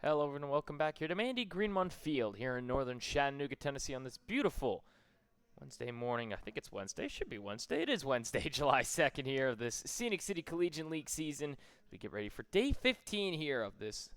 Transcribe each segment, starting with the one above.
Hello everyone and welcome back here to Mandy Greenmont Field here in northern Chattanooga, Tennessee on this beautiful Wednesday morning. I think it's Wednesday. Should be Wednesday. It is Wednesday, July 2nd here of this Scenic City Collegiate League season. We get ready for day 15 here of this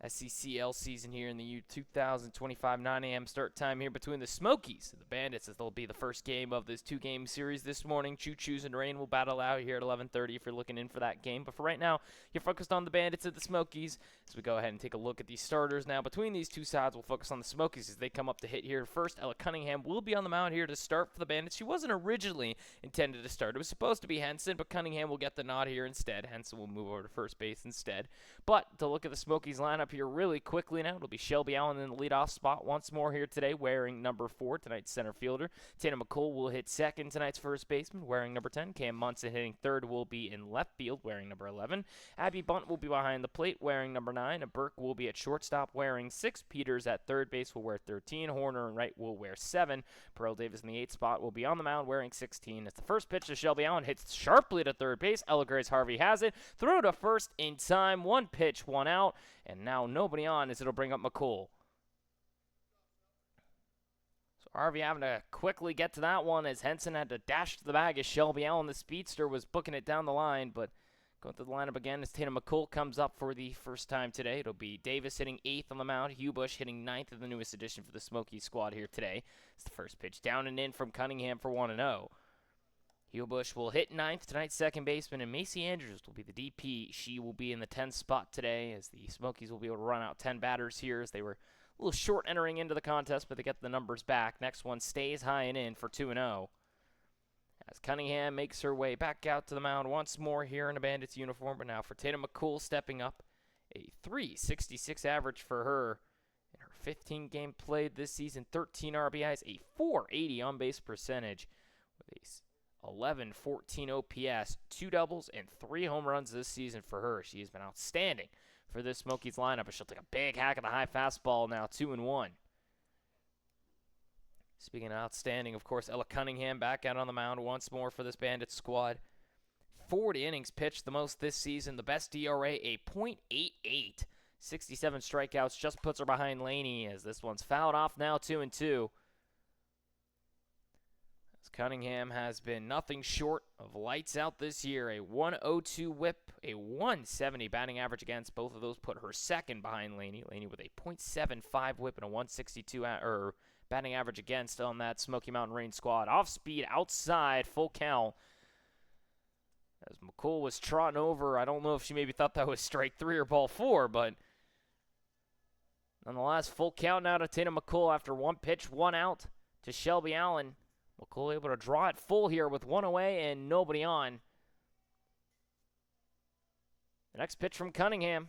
SCCL season here in the year 2025, 9 a.m. start time here between the Smokies and the Bandits, as they'll be the first game of this two-game series this morning. Choo-choos and Rain will battle out here at 11:30 if you're looking in for that game. But for right now, you're focused on the Bandits and the Smokies. As we go ahead and take a look at these starters now between these two sides, we'll focus on the Smokies as they come up to hit here first. Ella Cunningham will be on the mound here to start for the Bandits. She wasn't originally intended to start. It was supposed to be Henson, but Cunningham will get the nod here instead. Henson will move over to first base instead. But to look at the Smokies lineup here really quickly now, it'll be Shelby Allen in the leadoff spot once more here today, wearing number 4, tonight's center fielder. Tatum McCool will hit second, tonight's first baseman, wearing number 10. Cam Munson hitting third will be in left field, wearing number 11. Abby Bunt will be behind the plate, wearing number 9. And Burke will be at shortstop, wearing 6. Peters at third base will wear 13. Horner and right will wear 7. Pearl Davis in the 8th spot will be on the mound, wearing 16. It's the first pitch to Shelby Allen, hits sharply to third base. Ella Grace Harvey has it. Throw to first in time. One pitch, one out. And now nobody on as it'll bring up McCool. So Harvey having to quickly get to that one as Henson had to dash to the bag as Shelby Allen, the speedster, was booking it down the line. But going through the lineup again as Tatum McCool comes up for the first time today. It'll be Davis hitting 8th on the mound. Hugh Bush hitting 9th of the newest addition for the Smokies squad here today. It's the first pitch down and in from Cunningham for 1-0. Hugh Bush will hit 9th, tonight's second baseman, and Macy Andrews will be the DP. She will be in the 10th spot today as the Smokies will be able to run out 10 batters here as they were a little short entering into the contest, but they get the numbers back. Next one stays high and in for 2-0. As Cunningham makes her way back out to the mound once more here in a Bandits uniform, but now for Tatum McCool stepping up. A .366 average for her in her 15 game played this season, 13 RBIs, a .480 on-base percentage with a 11-14 OPS, 2 doubles, and 3 home runs this season for her. She has been outstanding for this Smokies lineup, but she'll take a big hack at the high fastball now, 2-1. Speaking of outstanding, of course, Ella Cunningham back out on the mound once more for this Bandits squad. 40 innings pitched, the most this season. The best DRA, a .88. 67 strikeouts, just puts her behind Laney as this one's fouled off now, 2-2. As Cunningham has been nothing short of lights out this year. A 102 whip, a 170 batting average against. Both of those put her second behind Laney. Laney with a .75 whip and a 162 batting average against on that Smoky Mountain Rain squad. Off speed, outside, full count. As McCool was trotting over, I don't know if she maybe thought that was strike 3 or ball 4, but nonetheless, full count now to Tatum McCool after one pitch, one out to Shelby Allen. McCool able to draw it full here with one away and nobody on. The next pitch from Cunningham.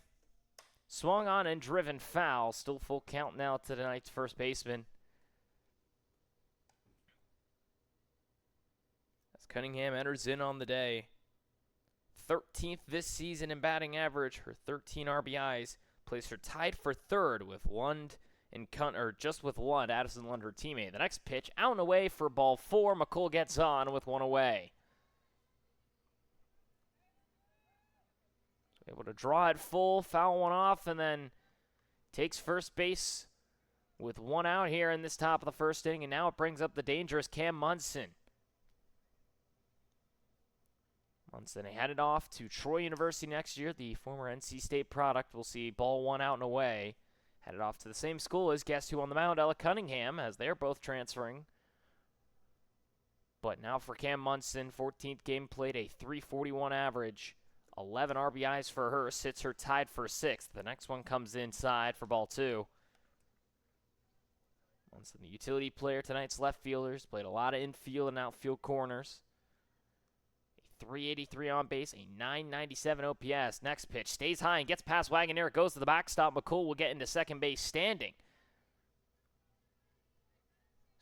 Swung on and driven foul. Still full count now to tonight's first baseman. As Cunningham enters in on the day. 13th this season in batting average. Her 13 RBIs place her tied for third with Lund and just with Lund, Addison Lund, her teammate. The next pitch, out and away for ball 4. McCool gets on with one away. So able to draw it full, foul one off, and then takes first base with one out here in this top of the first inning, and now it brings up the dangerous Cam Munson. Munson headed off to Troy University next year. The former NC State product will see ball 1 out and away. Headed off to the same school as guess who on the mound, Ella Cunningham, as they're both transferring. But now for Cam Munson, 14th game played, a .341 average. 11 RBIs for her, sits her tied for 6th. The next one comes inside for ball 2. Munson, the utility player, tonight's left fielders, played a lot of infield and outfield corners. .383 on base, a .997 OPS. Next pitch stays high and gets past Wagoneer. It goes to the backstop. McCool will get into second base standing.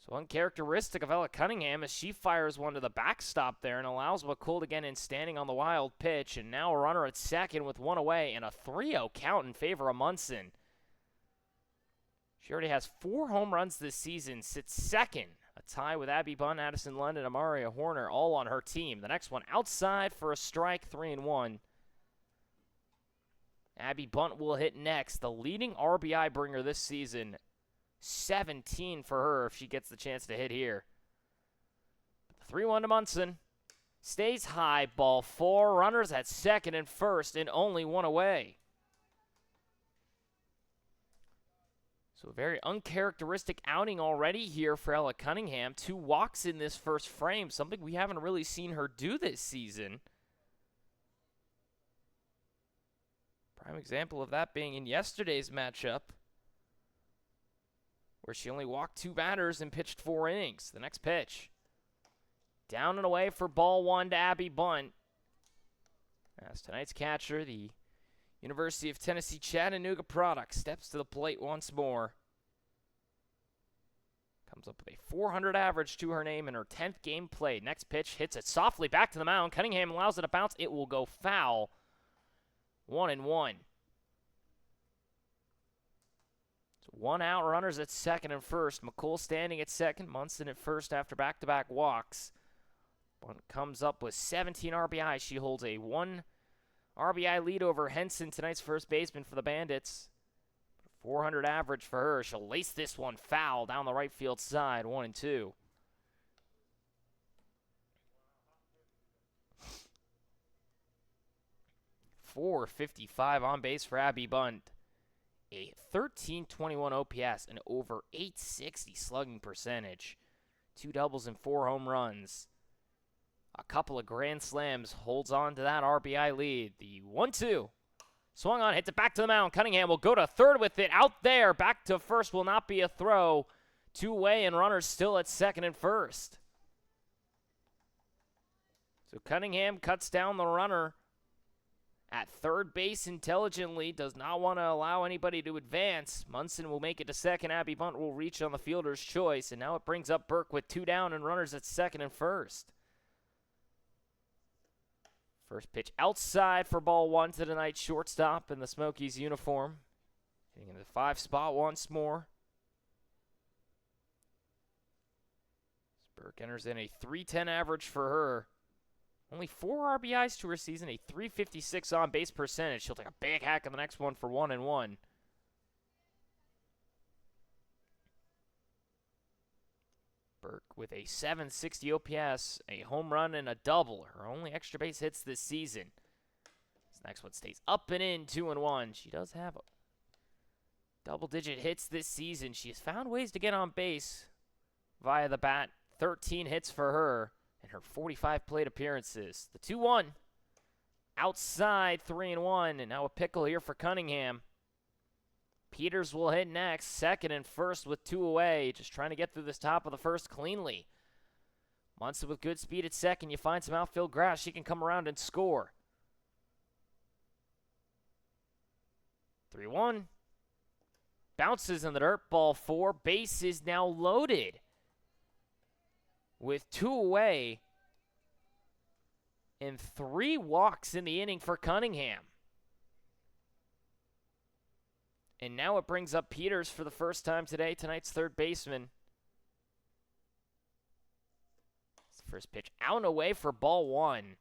So uncharacteristic of Ella Cunningham as she fires one to the backstop there and allows McCool to get in standing on the wild pitch. And now a runner at second with one away and a 3-0 count in favor of Munson. She already has 4 home runs this season, sits second. A tie with Abby Bunn, Addison Lund, and Amaria Horner all on her team. The next one outside for a strike, 3-1. Abby Bunt will hit next. The leading RBI bringer this season. 17 for her if she gets the chance to hit here. 3-1 to Munson. Stays high, ball 4. Runners at second and first, and only one away. So a very uncharacteristic outing already here for Ella Cunningham. 2 walks in this first frame, something we haven't really seen her do this season. Prime example of that being in yesterday's matchup, where she only walked 2 batters and pitched 4 innings. The next pitch. Down and away for ball 1 to Abby Bunt. As tonight's catcher, the University of Tennessee Chattanooga product, steps to the plate once more. Comes up with a 400 average to her name in her 10th game played. Next pitch hits it softly back to the mound. Cunningham allows it to bounce. It will go foul. 1-1. So 1 out, runners at second and first. McCool standing at second. Munson at first after back-to-back walks. Bunt comes up with 17 RBI. She holds a 1 RBI lead over Henson, tonight's first baseman for the Bandits. 400 average for her. She'll lace this one foul down the right field side. 1-2. .455 on base for Abby Bunt. A 1321 OPS and over 860 slugging percentage. 2 doubles and 4 home runs. A couple of grand slams, holds on to that RBI lead. The 1-2. Swung on, hits it back to the mound. Cunningham will go to third with it. Out there, back to first will not be a throw. 2 away and runners still at second and first. So Cunningham cuts down the runner at third base intelligently. Does not want to allow anybody to advance. Munson will make it to second. Abby Bunt will reach on the fielder's choice. And now it brings up Burke with 2 down and runners at second and first. First pitch outside for ball 1 to tonight's shortstop in the Smokies uniform. Hitting in the 5 spot once more. Burke enters in a .310 average for her. Only 4 RBIs to her season, a .356 on base percentage. She'll take a big hack on the next one for 1-1. Burke with a .760 OPS, a home run and a double. Her only extra base hits this season. This next one stays up and in, 2-1. She does have double-digit hits this season. She has found ways to get on base via the bat. 13 hits for her in her 45 plate appearances. The 2-1. Outside, 3-1. And now a pickle here for Cunningham. Peters will hit next, second and first with 2 away. Just trying to get through this top of the first cleanly. Munson with good speed at second. You find some outfield grass. She can come around and score. 3-1. Bounces in the dirt. Ball 4. Base is now loaded. With 2 away. And 3 walks in the inning for Cunningham. And now it brings up Peters for the first time today, tonight's third baseman. It's the first pitch out and away for ball 1.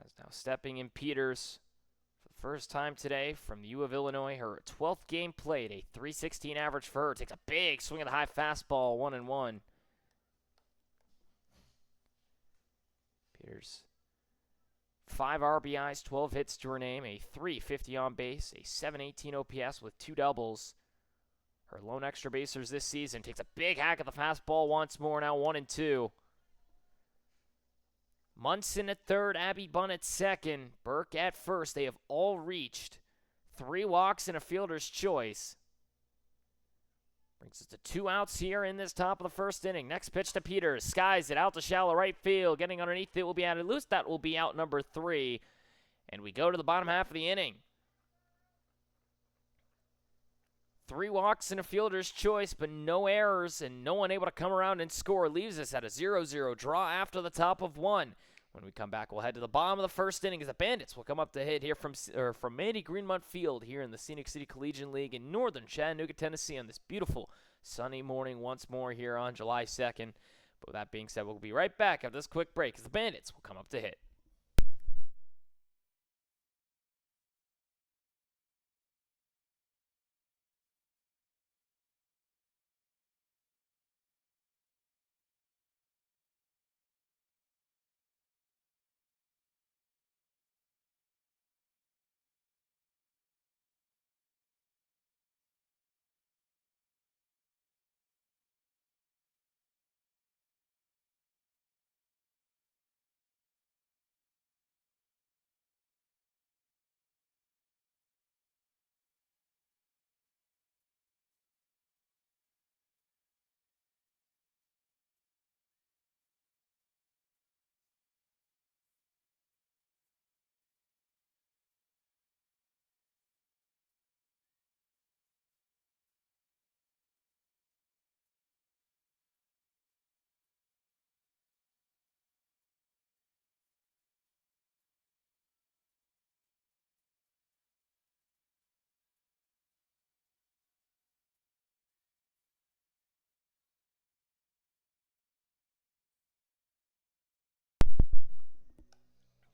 As now stepping in Peters for the first time today from the U of Illinois. Her 12th game played, a .316 average for her. Takes a big swing of the high fastball, 1-1. Peters, 5 RBIs, 12 hits to her name, a .350 on base, a .718 OPS with 2 doubles. Her lone extra basers this season. Takes a big hack at the fastball once more, now 1-2. Munson at third, Abby Bunt at second, Burke at first. They have all reached 3 walks and a fielder's choice. Brings us to 2 outs here in this top of the first inning. Next pitch to Peters. Skies it out to shallow right field. Getting underneath it will be added loose. That will be out number 3. And we go to the bottom half of the inning. 3 walks and a fielder's choice, but no errors and no one able to come around and score. Leaves us at a 0-0 draw after the top of 1. When we come back, we'll head to the bottom of the first inning as the Bandits will come up to hit here from Mandy Greenmont Field here in the Scenic City Collegiate League in northern Chattanooga, Tennessee on this beautiful sunny morning once more here on July 2nd. But with that being said, we'll be right back after this quick break as the Bandits will come up to hit.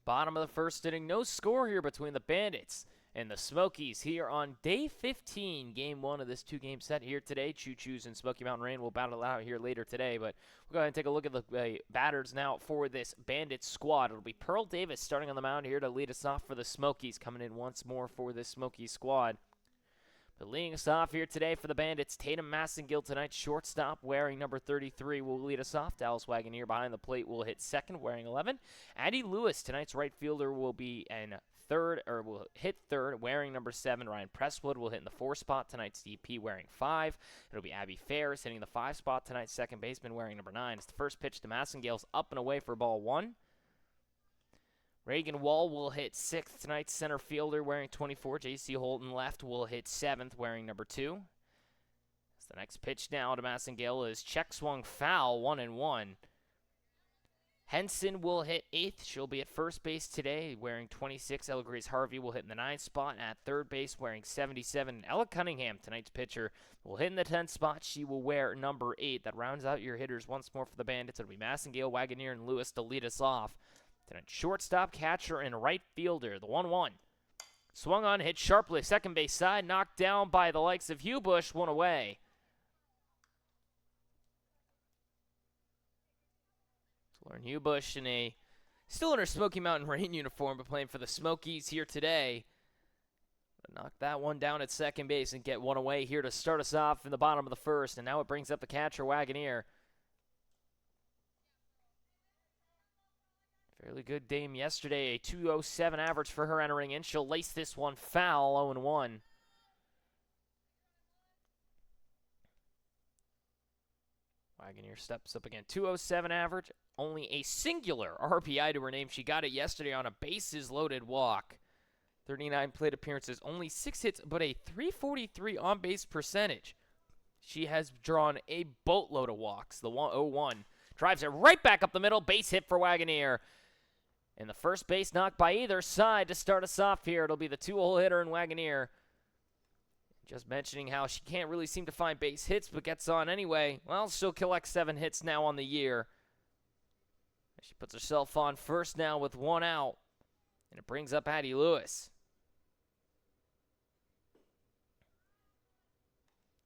Bottom of the first inning, no score here between the Bandits and the Smokies here on day 15, game 1 of this 2-game set here today. Choo-Choos and Smoky Mountain Rain will battle it out here later today, but we'll go ahead and take a look at the batters now for this Bandits squad. It'll be Pearl Davis starting on the mound here to lead us off for the Smokies, coming in once more for this Smokies squad. But leading us off here today for the Bandits, Tatum Massengill tonight, shortstop, wearing number 33, will lead us off. Dallas Wagoneer behind the plate will hit second, wearing 11. Addie Lewis, tonight's right fielder, will be in third, or will hit third, wearing number 7. Ryan Presswood will hit in the 4 spot. Tonight's DP wearing 5. It'll be Abby Ferris hitting the 5 spot. Tonight's second baseman wearing number 9. It's the first pitch to Massengill's up and away for ball 1. Reagan Wall will hit 6th tonight's center fielder wearing 24. J.C. Holton left will hit 7th wearing number 2. So the next pitch now to Massengill is check swung foul, 1-1. Henson will hit 8th. She'll be at first base today wearing 26. Ella Grace Harvey will hit in the 9th spot at third base wearing 77. Ella Cunningham, tonight's pitcher, will hit in the 10th spot. She will wear number 8. That rounds out your hitters once more for the Bandits. It'll be Massengill, Wagoneer, and Lewis to lead us off. Tonight, shortstop, catcher, and right fielder, the 1-1. Swung on, hit sharply, second base side, knocked down by the likes of Hugh Bush, one away. Lauren Hugh Bush still in her Smoky Mountain Rain uniform, but playing for the Smokies here today. Knock that one down at second base and get one away here to start us off in the bottom of the first. And now it brings up the catcher, Wagoneer. Fairly good Dame yesterday, a 207 average for her entering in. She'll lace this one foul, 0-1. Wagoneer steps up again, 207 average, only a singular RBI to her name. She got it yesterday on a bases-loaded walk. 39 plate appearances, only 6 hits, but a 343 on-base percentage. She has drawn a boatload of walks. The 1-0-1 drives it right back up the middle, base hit for Wagoneer. And the first base knock by either side to start us off here. It'll be the 2-hole hitter in Wagoneer. Just mentioning how she can't really seem to find base hits, but gets on anyway. Well, she'll collect 7 hits now on the year. She puts herself on first now with 1 out. And it brings up Addie Lewis.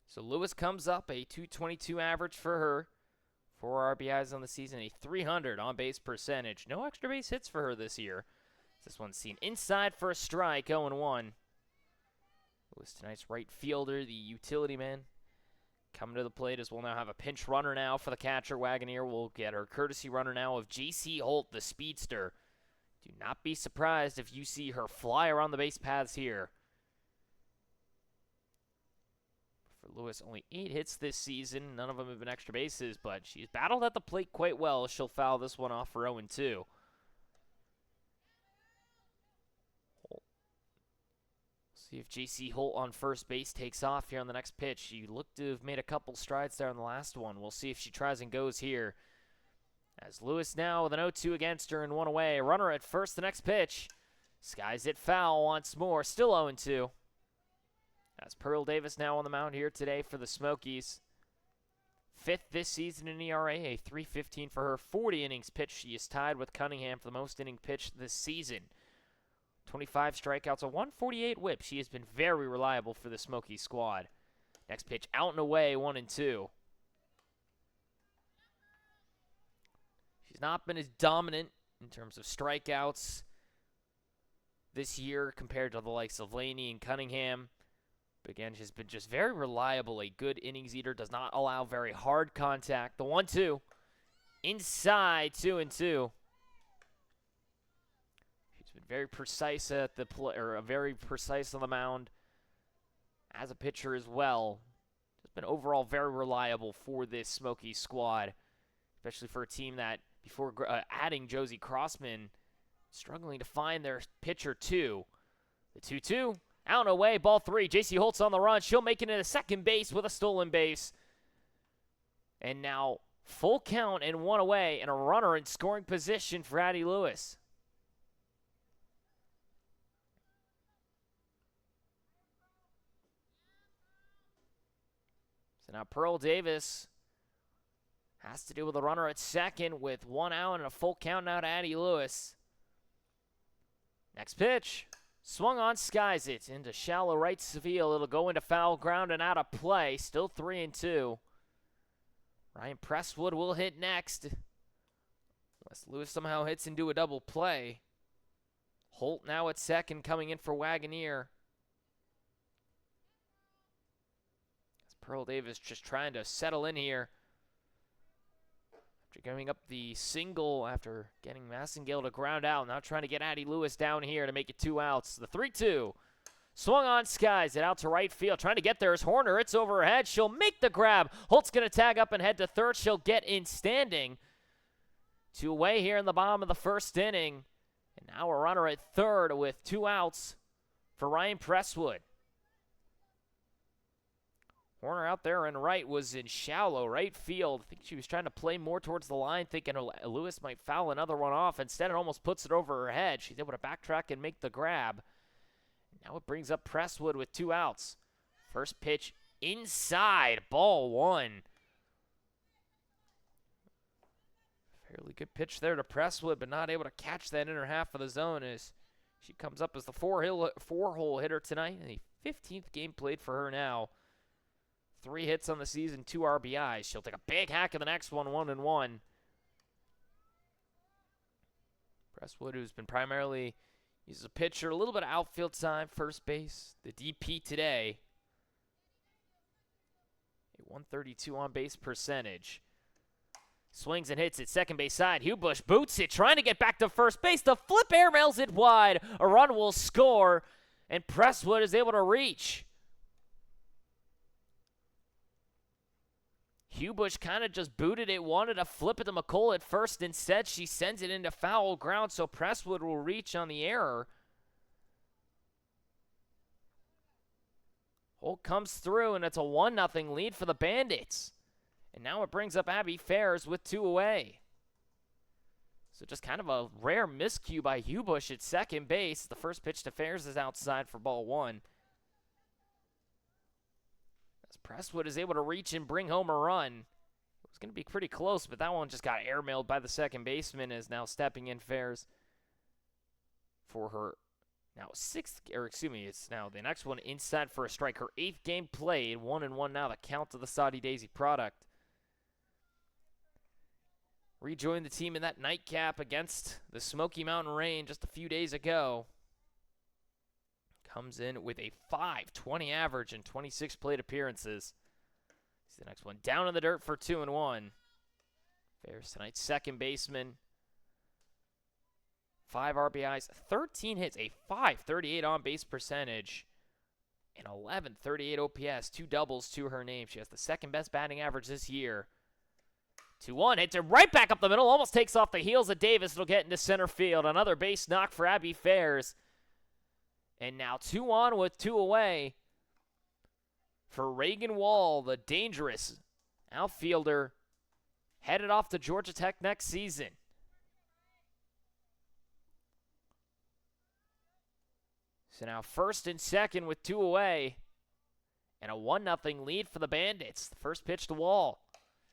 So Lewis comes up, a 222 average for her. 4 RBIs on the season, a 300 on-base percentage. No extra base hits for her this year. This one's seen inside for a strike, 0-1. Lewis, tonight's right fielder, the utility man, coming to the plate as we'll now have a pinch runner now for the catcher. Wagoneer will get her courtesy runner now of J.C. Holt, the speedster. Do not be surprised if you see her fly around the base paths here. For Lewis, only 8 hits this season. None of them have been extra bases, but she's battled at the plate quite well. She'll foul this one off for 0-2. See if J.C. Holt on first base takes off here on the next pitch. She looked to have made a couple strides there on the last one. We'll see if she tries and goes here. As Lewis now with an 0-2 against her and 1 away. Runner at first the next pitch. Skies it foul once more. Still 0-2. As Pearl Davis now on the mound here today for the Smokies. fifth this season in ERA, a 3.15 for her. 40 innings pitched. She is tied with Cunningham for the most innings pitched this season. 25 strikeouts, a 148 whip. She has been very reliable for the Smokies squad. Next pitch, out and away, 1-2. She's not been as dominant in terms of strikeouts this year compared to the likes of Laney and Cunningham. But again, she's been just very reliable, a good innings eater, does not allow very hard contact. The 1-2, inside, 2-2. She's been very precise at the play, or very precise on the mound as a pitcher as well. Has been overall very reliable for this Smokies squad, especially for a team that, before adding Josie Crossman, struggling to find their pitcher too. The 2-2, out and away, ball 3. J.C. Holtz on the run. She'll make it into second base with a stolen base. And now full count and 1 away, and a runner in scoring position for Addie Lewis. So now Pearl Davis has to deal with a runner at second with 1 out and a full count now to Addie Lewis. Next pitch. Swung on, skies it into shallow right field. It'll go into foul ground and out of play. Still 3-2. Ryan Presswood will hit next, unless Lewis somehow hits into a double play. Holt now at second, coming in for Wagoneer. As Pearl Davis just trying to settle in here after giving up the single after getting Massengale to ground out. Now trying to get Addie Lewis down here to make it 2 outs. The 3-2. Swung on, skies it out to right field. Trying to get there is Horner. It's over her head. She'll make the grab. Holt's going to tag up and head to third. She'll get in standing. 2 away here in the bottom of the first inning. And now a runner at third with 2 outs for Ryan Presswood. Horner out there in right was in shallow right field. I think she was trying to play more towards the line, thinking Lewis might foul another one off. Instead, it almost puts it over her head. She's able to backtrack and make the grab. Now it brings up Presswood with 2 outs. First pitch inside, ball 1. Fairly good pitch there to Presswood, but not able to catch that inner half of the zone as she comes up as the four-hole hitter tonight. And the 15th game played for her now. 3 hits on the season, 2 RBIs. She'll take a big hack in the next one, 1-1. Presswood, who's been primarily used as a pitcher, a little bit of outfield time, first base. The DP today, a 132 on-base percentage. Swings and hits it, second base side. Hubush boots it, trying to get back to first base. The flip airmails it wide. A run will score, and Presswood is able to reach. Hubush kind of just booted it, wanted to flip it to McColl at first. Instead, she sends it into foul ground, so Presswood will reach on the error. Holt comes through, and it's a 1-0 lead for the Bandits. And now it brings up Abby Fairs with 2 away. So just kind of a rare miscue by Hubush at second base. The first pitch to Fairs is outside for ball 1. Presswood is able to reach and bring home a run. It was going to be pretty close, but that one just got airmailed by the second baseman. Is now stepping in Fairs for her it's now the next one inside for a strike. Her 8th game played, 1-1 now, the count to the Saudi Daisy product. Rejoined the team in that nightcap against the Smoky Mountain Rain just a few days ago. Comes in with a .520 average and 26 plate appearances. See the next one down in the dirt for 2-1. Fairs tonight's second baseman. 5 RBIs, 13 hits, a .538 on-base percentage, and 1138 OPS. 2 doubles to her name. She has the second best batting average this year. 2-1, hits it right back up the middle. Almost takes off the heels of Davis. It'll get into center field. Another base knock for Abby Fairs. And now 2 on with 2 away for Reagan Wall, the dangerous outfielder, headed off to Georgia Tech next season. So now first and second with 2 away, and a 1-0 lead for the Bandits. The first pitch to Wall.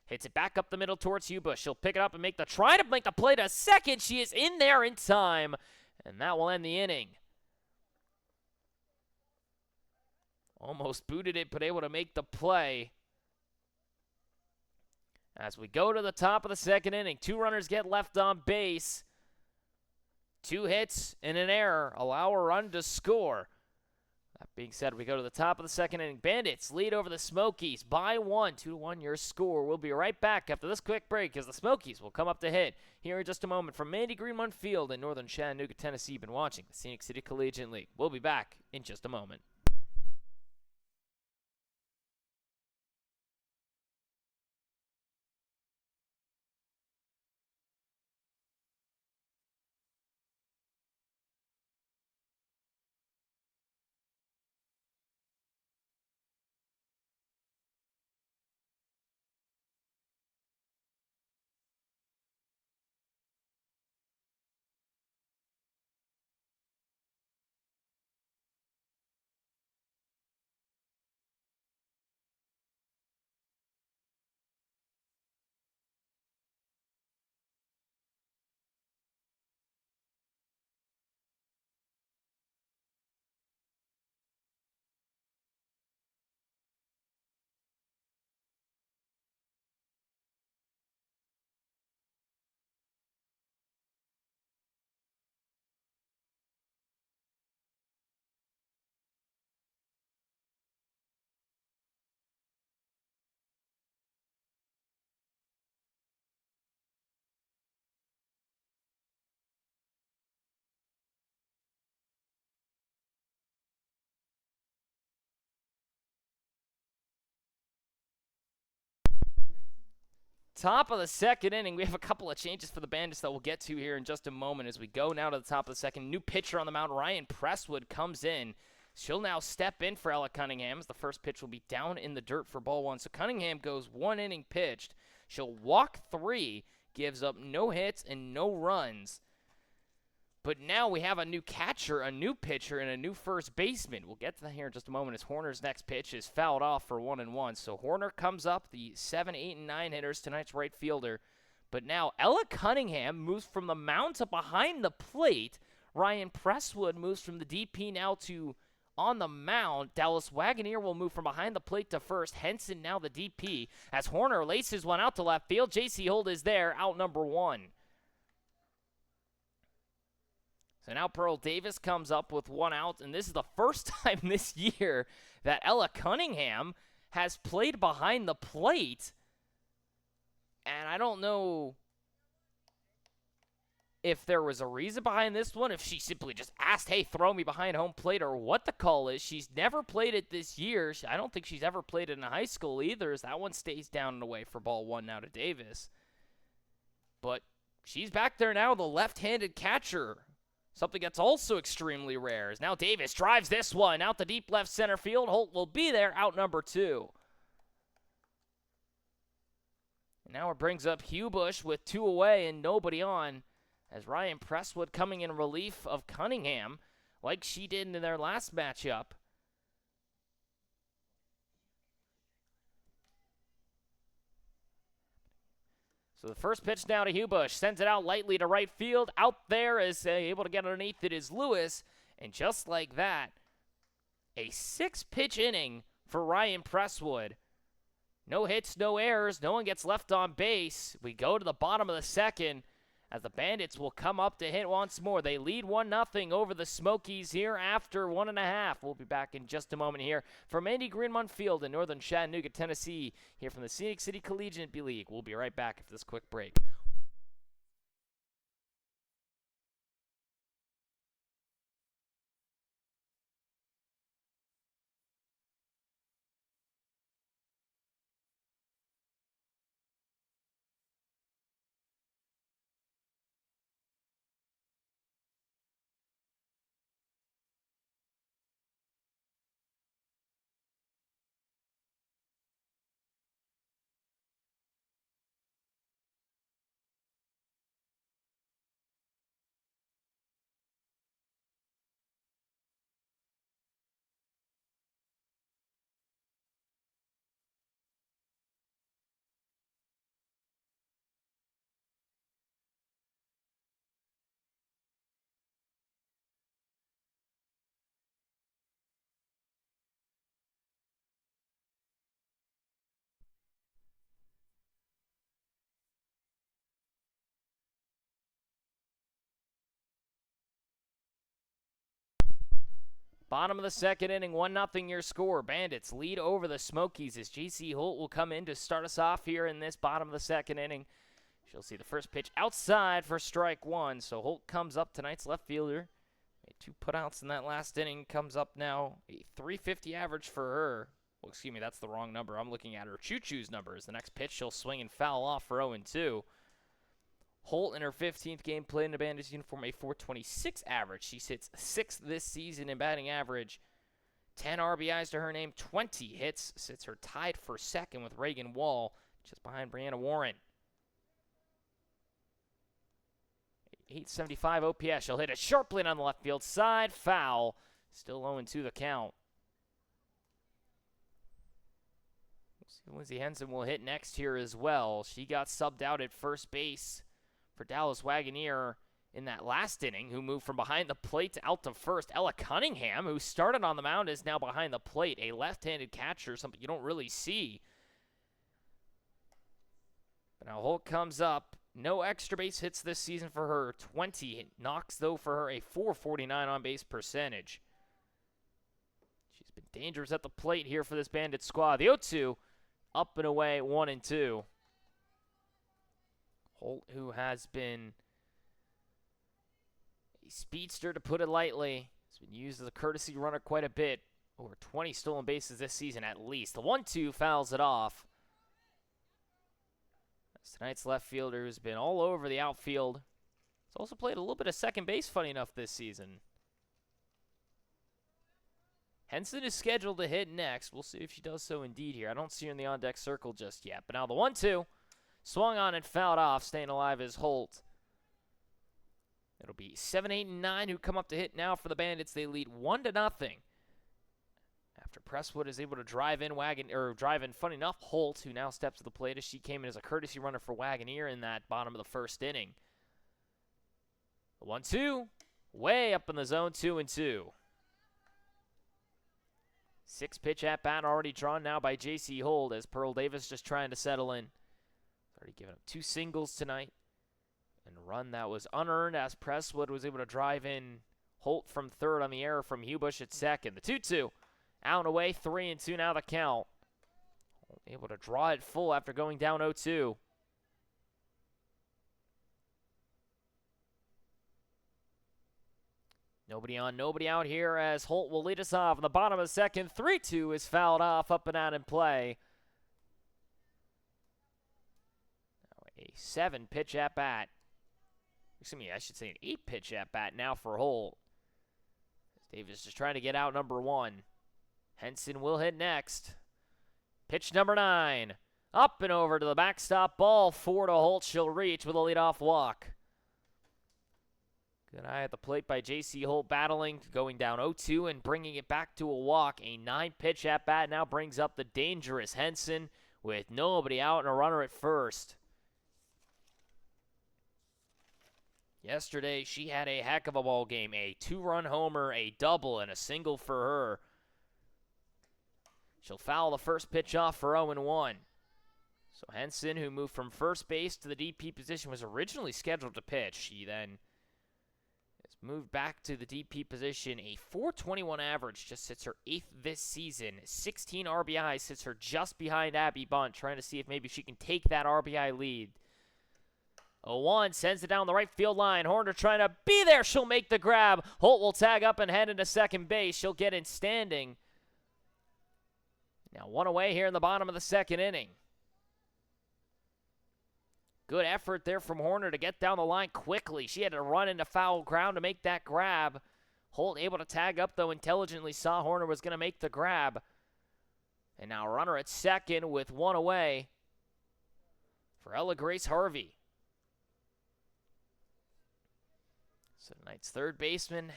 Hits it back up the middle towards Hubush. She'll pick it up and make the try to make the play to second. She is in there in time, and that will end the inning. Almost booted it, but able to make the play. As we go to the top of the second inning, 2 runners get left on base. 2 hits and an error allow a run to score. That being said, we go to the top of the second inning. Bandits lead over the Smokies by 1. 2-1 your score. We'll be right back after this quick break as the Smokies will come up to hit here in just a moment from Mandy Greenmont Field in northern Chattanooga, Tennessee. You've been watching the Scenic City Collegiate League. We'll be back in just a moment. Top of the second inning, we have a couple of changes for the Bandits that we'll get to here in just a moment as we go now to the top of the second. New pitcher on the mound, Ryan Presswood, comes in. She'll now step in for Ella Cunningham as the first pitch will be down in the dirt for ball 1. So Cunningham goes 1 inning pitched. She'll walk 3, gives up no hits and no runs. But now we have a new catcher, a new pitcher, and a new first baseman. We'll get to that here in just a moment as Horner's next pitch is fouled off for 1-1. So Horner comes up, the 7, 8, and 9 hitters, tonight's right fielder. But now Ella Cunningham moves from the mound to behind the plate. Ryan Presswood moves from the DP now to on the mound. Dallas Wagoneer will move from behind the plate to first. Henson now the DP. As Horner laces one out to left field, J.C. Holt is there, out number 1. So now Pearl Davis comes up with 1 out, and this is the first time this year that Ella Cunningham has played behind the plate. And I don't know if there was a reason behind this one, if she simply just asked, hey, throw me behind home plate, or what the call is. She's never played it this year. I don't think she's ever played it in high school either, as that one stays down and away for ball 1 now to Davis. But she's back there now, the left-handed catcher. Something that's also extremely rare is now Davis drives this one out the deep left center field. Holt will be there, out number 2. And now it brings up Hubush with 2 away and nobody on, as Ryan Presswood coming in relief of Cunningham like she did in their last matchup. So the first pitch now to Hubush. Sends it out lightly to right field. Out there is able to get underneath it is Lewis. And just like that, a 6-pitch inning for Ryan Presswood. No hits, no errors. No one gets left on base. We go to the bottom of the second as the Bandits will come up to hit once more. They lead 1-0 over the Smokies here after 1.5. We'll be back in just a moment here from Andy Greenmont Field in northern Chattanooga, Tennessee, here from the Scenic City Collegiate League. We'll be right back after this quick break. Bottom of the second inning, 1-0 your score. Bandits lead over the Smokies as J.C. Holt will come in to start us off here in this bottom of the second inning. She'll see the first pitch outside for strike one. So Holt comes up, tonight's left fielder. Made 2 putouts in that last inning. Comes up now a .350 average for her. Well, excuse me, that's the wrong number. I'm looking at her choo-choo's numbers. The next pitch, she'll swing and foul off for 0-2. Holt in her 15th game played in the Bandits uniform, a .426 average. She sits 6th this season in batting average. 10 RBIs to her name, 20 hits. Sits her tied for second with Reagan Wall, just behind Brianna Warren. 875 OPS. She'll hit it sharply on the left field side. Foul. Still 0-2 the count. We'll see if Lindsey Henson will hit next here as well. She got subbed out at first base for Dallas Wagoneer in that last inning, who moved from behind the plate out to first. Ella Cunningham, who started on the mound, is now behind the plate. A left-handed catcher, something you don't really see. But now Holt comes up. No extra base hits this season for her. 20 knocks, though, for her. A .449 on-base percentage. She's been dangerous at the plate here for this Bandit squad. The 0-2, up and away, 1-2. Holt, who has been a speedster, to put it lightly, has been used as a courtesy runner quite a bit. Over 20 stolen bases this season at least. The 1-2 fouls it off. That's tonight's left fielder, who's been all over the outfield. He's also played a little bit of second base, funny enough, this season. Henson is scheduled to hit next. We'll see if she does so indeed here. I don't see her in the on-deck circle just yet. But now the 1-2. Swung on and fouled off. Staying alive is Holt. It'll be 7, 8, and 9 who come up to hit now for the Bandits. They lead 1-0. After Presswood is able to drive in funny enough, Holt, who now steps to the plate as she came in as a courtesy runner for Wagoneer in that bottom of the first inning. The 1-2, way up in the zone, 2-2. 6-pitch at bat already drawn now by J.C. Holt as Pearl Davis just trying to settle in. Already given up 2 singles tonight. And a run that was unearned as Presswood was able to drive in Holt from third on the error from Hubush at second. The 2-2. Out and away, 3-2 now the count. Holt able to draw it full after going down 0-2. Nobody on, nobody out here as Holt will lead us off. In the bottom of the second, 3-2 is fouled off, up and out in play. A 7-pitch at bat. Excuse me, I should say an 8-pitch at bat now for Holt. Davis just trying to get out number 1. Henson will hit next. Pitch number 9. Up and over to the backstop. Ball 4 to Holt. She'll reach with a leadoff walk. Good eye at the plate by J.C. Holt, battling, going down 0-2 and bringing it back to a walk. A 9-pitch at bat now brings up the dangerous Henson with nobody out and a runner at first. Yesterday, she had a heck of a ball game. A 2-run homer, a double, and a single for her. She'll foul the first pitch off for 0-1. So Henson, who moved from first base to the DP position, was originally scheduled to pitch. She then has moved back to the DP position. A .421 average, just sits her 8th this season. 16 RBIs, sits her just behind Abby Bunt, trying to see if maybe she can take that RBI lead. 0-1 sends it down the right field line. Horner trying to be there. She'll make the grab. Holt will tag up and head into second base. She'll get in standing. Now 1 away here in the bottom of the second inning. Good effort there from Horner to get down the line quickly. She had to run into foul ground to make that grab. Holt able to tag up, though, intelligently saw Horner was going to make the grab. And now runner at second with 1 away for Ella Grace Harvey. So tonight's third baseman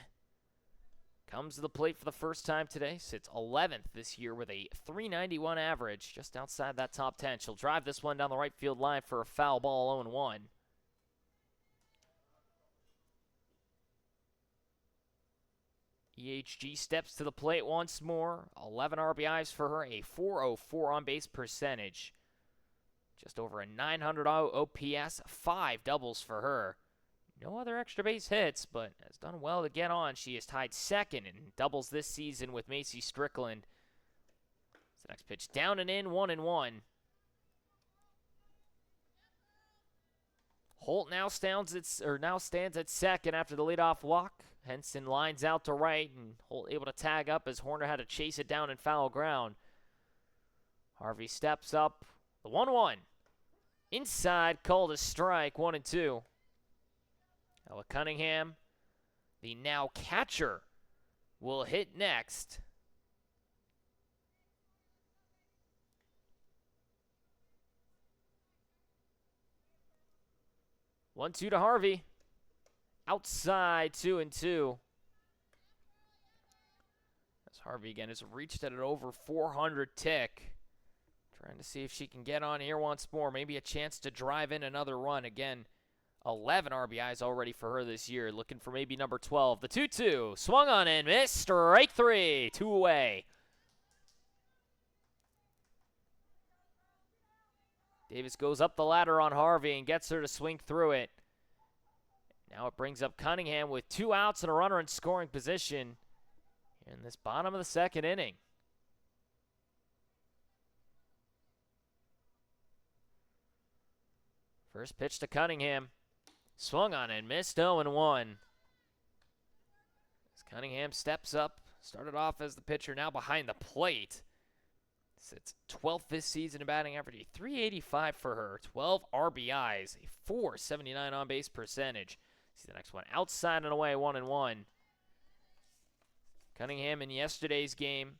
comes to the plate for the first time today. Sits 11th this year with a .391 average, just outside that top 10. She'll drive this one down the right field line for a foul ball, 0-1. EHG steps to the plate once more. 11 RBIs for her, a .404 on-base percentage. Just over a .900 OPS, 5 doubles for her. No other extra base hits, but has done well to get on. She is tied second in doubles this season with Macy Strickland. The next pitch down and in, 1-1. Holt now stands at second after the leadoff walk. Henson lines out to right, and Holt able to tag up as Horner had to chase it down in foul ground. Harvey steps up. The 1-1. Inside, called a strike, 1-2. Ella Cunningham, the now catcher, will hit next. One, two to Harvey. Outside, 2-2. As Harvey again has reached at an over 400 tick. Trying to see if she can get on here once more. Maybe a chance to drive in another run. Again, 11 RBIs already for her this year. Looking for maybe number 12. The 2-2. Swung on and missed. Strike three. 2 away. Davis goes up the ladder on Harvey and gets her to swing through it. Now it brings up Cunningham with 2 outs and a runner in scoring position in this bottom of the second inning. First pitch to Cunningham. Swung on and missed, 0-1. As Cunningham steps up, started off as the pitcher, now behind the plate. Sits 12th this season in batting average, a .385 for her, 12 RBIs, a .479 on-base percentage. See the next one, outside and away, 1-1. Cunningham in yesterday's game,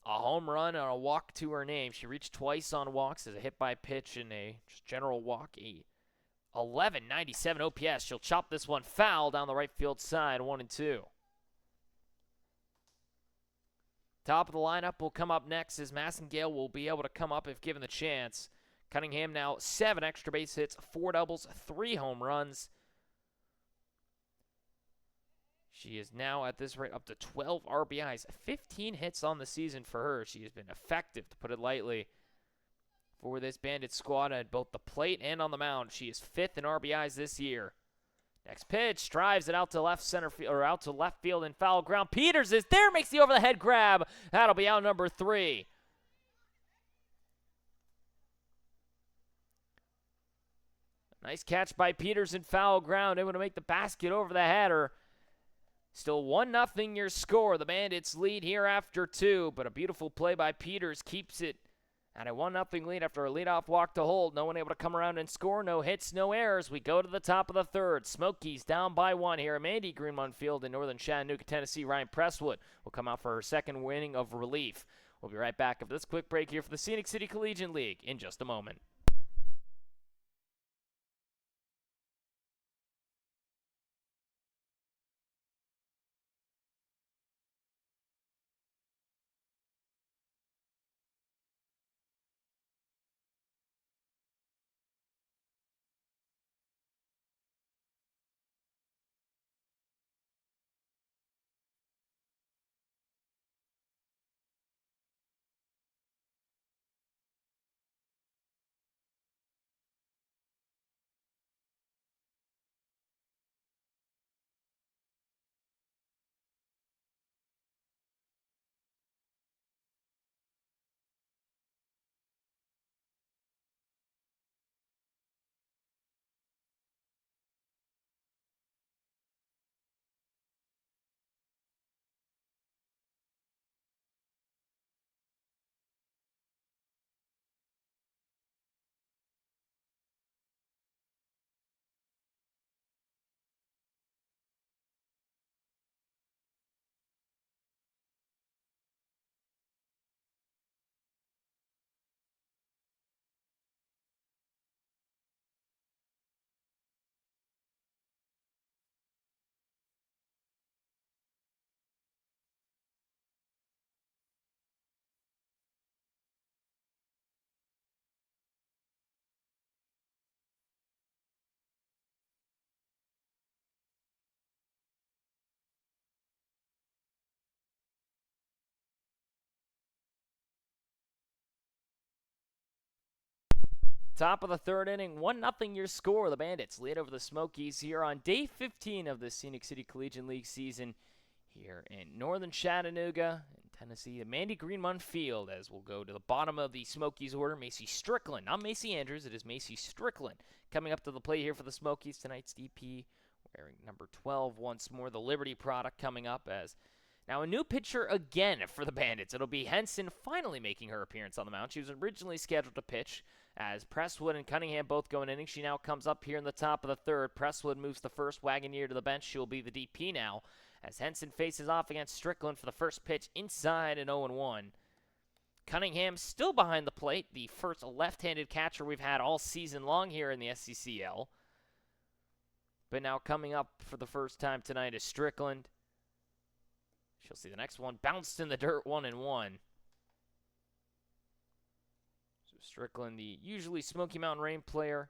a home run and a walk to her name. She reached twice on walks as a hit by pitch and a just general walk. A 1197 OPS. She'll chop this one foul down the right field side, 1-2. Top of the lineup will come up next as Massengale will be able to come up if given the chance. Cunningham now 7 extra base hits, 4 doubles, 3 home runs. She is now at this rate up to 12 RBIs, 15 hits on the season for her. She has been effective, to put it lightly, for this Bandit squad at both the plate and on the mound. She is 5th in RBIs this year. Next pitch, drives it out to left field in foul ground. Peters is there, makes the over the head grab. That'll be out number 3. Nice catch by Peters in foul ground, able to make the basket over the header. Still 1-0 your score. The Bandits lead here after 2, but a beautiful play by Peters keeps it at a 1-0 lead after a leadoff walk to Holt. No one able to come around and score. No hits, no errors. We go to the top of the third. Smokies down by 1 here at Mandy Greenmont Field in northern Chattanooga, Tennessee. Ryan Presswood will come out for her second winning of relief. We'll be right back after this quick break here for the Scenic City Collegiate League in just a moment. Top of the third inning, 1-0 your score. The Bandits lead over the Smokies here on day 15 of the Scenic City Collegiate League season here in northern Chattanooga, in Tennessee, the Mandy Greenmont Field, as we'll go to the bottom of the Smokies order. Macy Strickland, not Macy Andrews, it is Macy Strickland coming up to the plate here for the Smokies. Tonight's DP wearing number 12 once more. The Liberty product coming up as now a new pitcher again for the Bandits. It'll be Henson finally making her appearance on the mound. She was originally scheduled to pitch as Presswood and Cunningham both go in innings. She now comes up here in the top of the third. Presswood moves the first Wagoneer to the bench. She'll be the DP now as Henson faces off against Strickland for the first pitch inside an 0-1. Cunningham still behind the plate, the first left-handed catcher we've had all season long here in the SCCL. But now coming up for the first time tonight is Strickland. She'll see the next one bounced in the dirt, 1-1. So Strickland, the usually Smoky Mountain Rain player,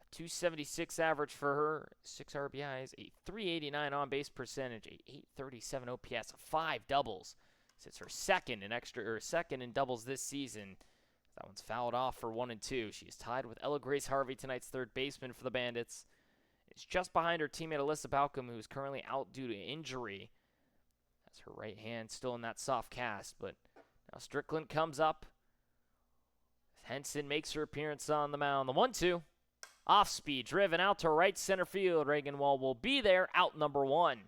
a 276 average for her, 6 RBIs, a 389 on-base percentage, a 837 OPS, 5 doubles. Sits her second in doubles this season. That one's fouled off for 1-2. She is tied with Ella Grace Harvey, tonight's third baseman for the Bandits. It's just behind her teammate Alyssa Balcom, who is currently out due to injury. That's her right hand still in that soft cast, but now Strickland comes up. Henson makes her appearance on the mound. The 1-2. Off speed, driven out to right center field. Reagan Wall will be there, out number 1.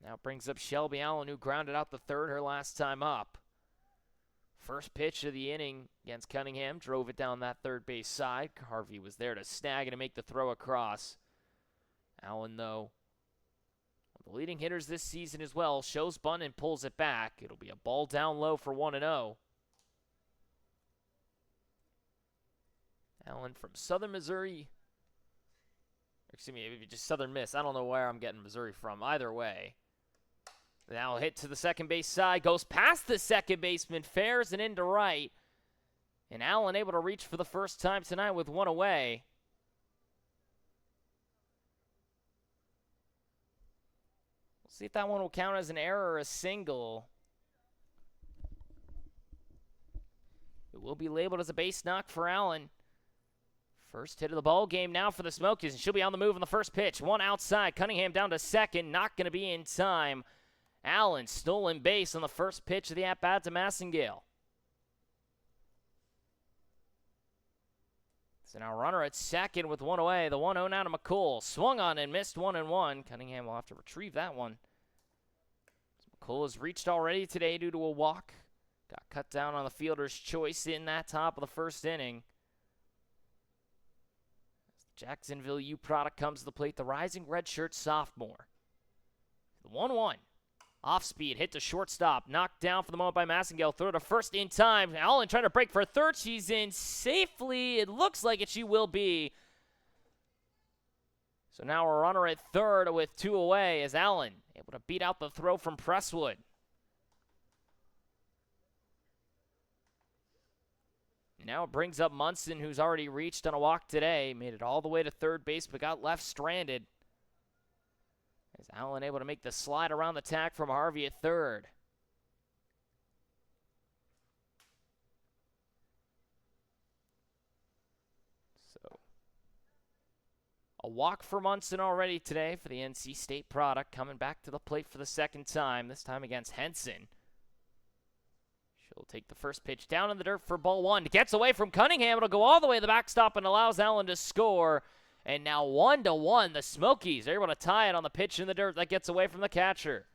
Now brings up Shelby Allen, who grounded out the third her last time up. First pitch of the inning against Cunningham, drove it down that third base side. Harvey was there to snag it and make the throw across. Allen, though, one of the leading hitters this season as well, shows bunt and pulls it back. It'll be a ball down low for 1-0. Allen from Southern Missouri. Excuse me, maybe just Southern Miss. I don't know where I'm getting Missouri from. Either way. Now hit to the second base side, goes past the second baseman, fares and into right. And Allen able to reach for the first time tonight with one away. We'll see if that one will count as an error or a single. It will be labeled as a base knock for Allen. First hit of the ball game now for the Smokies, and she'll be on the move on the first pitch. One outside, Cunningham down to second, not going to be in time. Allen stolen base on the first pitch of the at-bat to Massengale. So now runner at second with one away. The 1-0 now to McCool. Swung on and missed 1-1. Cunningham will have to retrieve that one. McCool has reached already today due to a walk. Got cut down on the fielder's choice in that top of the first inning. As the Jacksonville U product comes to the plate, the rising redshirt sophomore. The 1-1. Off speed, hit to shortstop, knocked down for the moment by Massengale. Throw to first in time. Allen trying to break for third. She's in safely. It looks like it. She will be. So now a runner at third with 2 away as Allen able to beat out the throw from Presswood. Now it brings up Munson, who's already reached on a walk today. Made it all the way to third base, but got left stranded. As Allen able to make the slide around the tag from Harvey at third. So, a walk for Munson already today for the NC State product, coming back to the plate for the second time, this time against Henson. She'll take the first pitch down in the dirt for ball 1. Gets away from Cunningham. It'll go all the way to the backstop and allows Allen to score. And now 1-1, the Smokies are able to tie it on the pitch in the dirt that gets away from the catcher.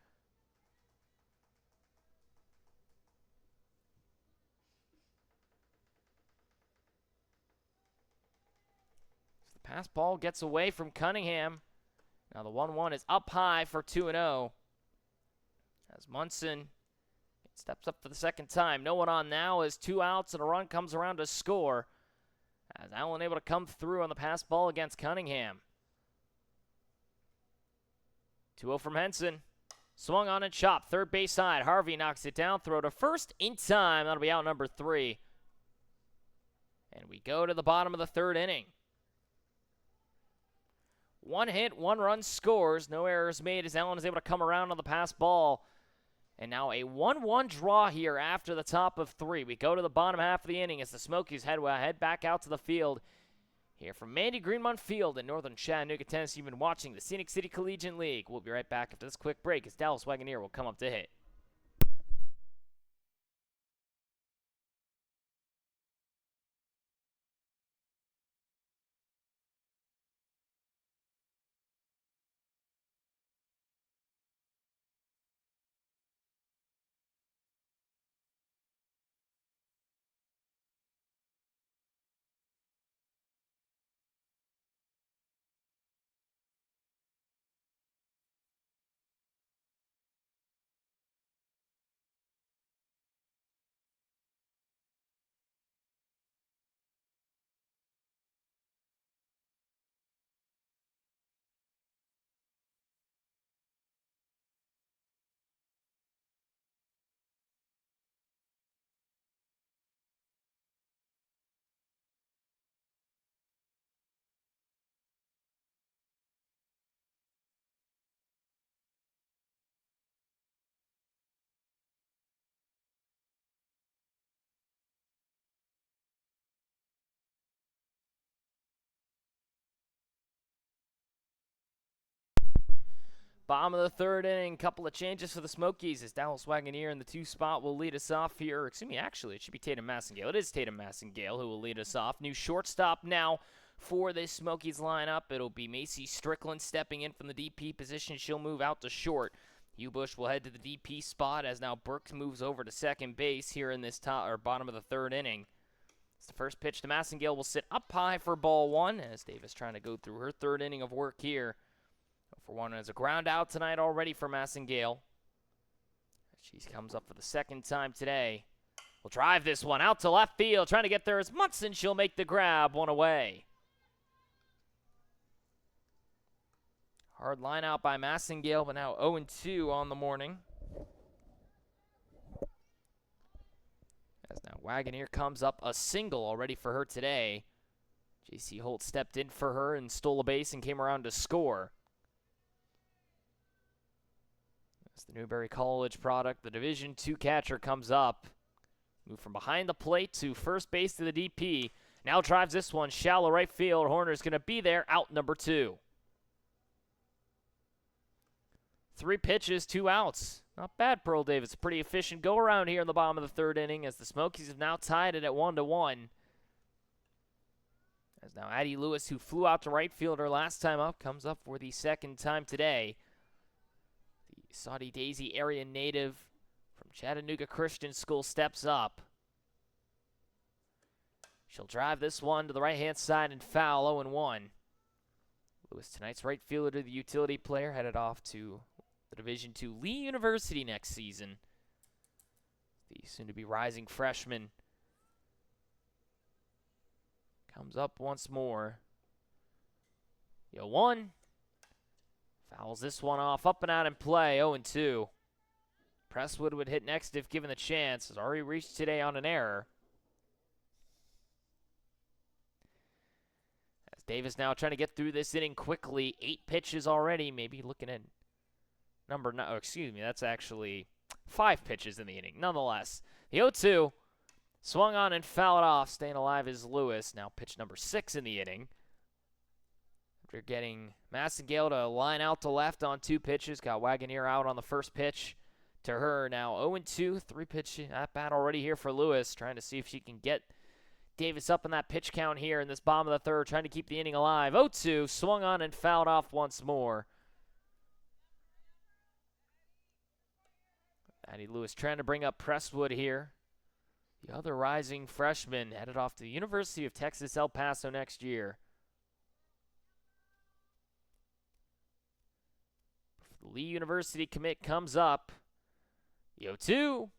So the pass ball gets away from Cunningham. Now the 1-1 is up high for 2-0. As Munson steps up for the second time. No one on now as 2 outs and a run comes around to score. As Allen able to come through on the pass ball against Cunningham. 2-0 from Henson. Swung on and chopped. Third base side. Harvey knocks it down. Throw to first in time. That'll be out number 3. And we go to the bottom of the third inning. 1 hit, 1 run scores. No errors made as Allen is able to come around on the pass ball. And now a 1-1 draw here after the top of 3. We go to the bottom half of the inning as the Smokies head back out to the field. Here from Mandy Greenmont Field in northern Chattanooga, Tennessee, you've been watching the Scenic City Collegiate League. We'll be right back after this quick break as Dallas Wagoneer will come up to hit. Bottom of the third inning, couple of changes for the Smokies as Dallas Wagoneer in the 2 spot will lead us off here. Excuse me, actually, it should be Tatum Massengale. It is Tatum Massengale who will lead us off. New shortstop now for this Smokies lineup. It'll be Macy Strickland stepping in from the DP position. She'll move out to short. Hugh Bush will head to the DP spot as now Burks moves over to second base here in this bottom of the third inning. It's the first pitch to Massengale will sit up high for ball 1 as Davis trying to go through her third inning of work here. For 1 as a ground out tonight already for Massengale. She comes up for the second time today. Will drive this one out to left field, trying to get there as Munson. She'll make the grab, 1 away. Hard line out by Massengale, but now 0-2 on the morning. As now Wagoneer comes up a single already for her today. J.C. Holt stepped in for her and stole a base and came around to score. As the Newberry College product, the Division II catcher comes up. Move from behind the plate to first base to the DP. Now drives this one shallow right field. Horner's going to be there, out number 2. 3 pitches, 2 outs. Not bad, Pearl Davis. A pretty efficient go-around here in the bottom of the third inning as the Smokies have now tied it at 1-1. As now Addie Lewis, who flew out to right field her last time up, comes up for the second time today. The Saudi Daisy area native from Chattanooga Christian School steps up. She'll drive this one to the right-hand side and foul, 0-1. Lewis, tonight's right fielder, the utility player, headed off to the Division II Lee University next season. The soon-to-be rising freshman comes up once more. 1. Fouls this one off, up and out in play, 0-2. Presswood would hit next if given the chance. Has already reached today on an error. As Davis now trying to get through this inning quickly. 8 pitches already, maybe looking at number 9. Oh, excuse me, that's actually 5 pitches in the inning. Nonetheless, the 0-2 swung on and fouled off. Staying alive is Lewis. Now pitch number 6 in the inning. After getting Massengale to line out to left on 2 pitches. Got Wagoneer out on the first pitch to her. Now 0-2, 3 pitch at bat already here for Lewis. Trying to see if she can get Davis up in that pitch count here in this bottom of the third. Trying to keep the inning alive. 0-2, swung on and fouled off once more. Addie Lewis trying to bring up Presswood here. The other rising freshman headed off to the University of Texas El Paso next year. The Lee University commit comes up. The 0-2.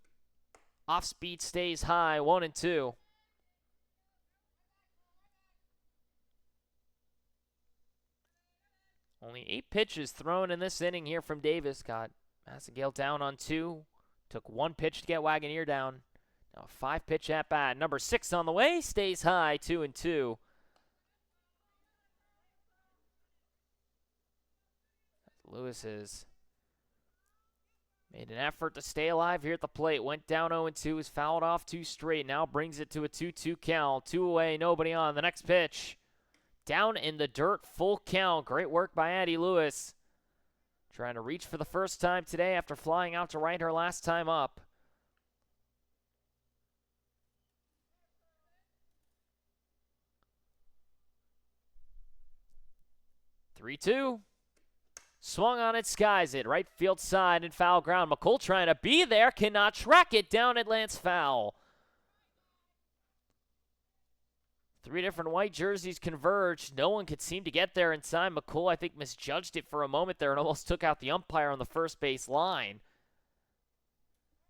Off speed stays high, 1-2. Only 8 pitches thrown in this inning here from Davis. Got Massengale down on 2. Took 1 pitch to get Wagoneer down. Now a 5-pitch at bat. Number 6 on the way. Stays high, 2-2. Lewis has Made an effort to stay alive here at the plate. Went down 0-2. Was fouled off 2 straight. Now brings it to a 2-2 count. 2 away. Nobody on. The next pitch. Down in the dirt. Full count. Great work by Addie Lewis. Trying to reach for the first time today after flying out to right her last time up. Three-two. Swung on it, skies it. Right field side and foul ground. McCool trying to be there. Cannot track it down at Lance foul. 3 different white jerseys converged. No one could seem to get there in time. McCool, I think, misjudged it for a moment there and almost took out the umpire on the first base line.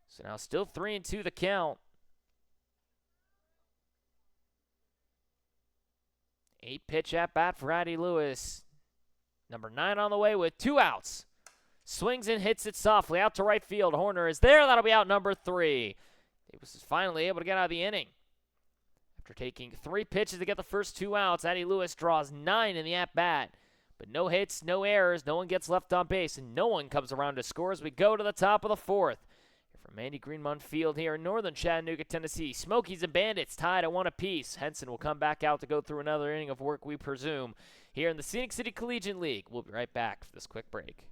So now still 3-2 the count. 8-pitch at bat for Addie Lewis. Number 9 on the way with 2 outs. Swings and hits it softly out to right field. Horner is there. That'll be out number 3. Davis is finally able to get out of the inning. After taking 3 pitches to get the first 2 outs, Addie Lewis draws 9 in the at-bat. But no hits, no errors, no one gets left on base, and no one comes around to score as we go to the top of the 4th. From Mandy Greenmont Field here in northern Chattanooga, Tennessee, Smokies and Bandits tied at 1 apiece. Henson will come back out to go through another inning of work, we presume, here in the Scenic City Collegiate League. We'll be right back for this quick break.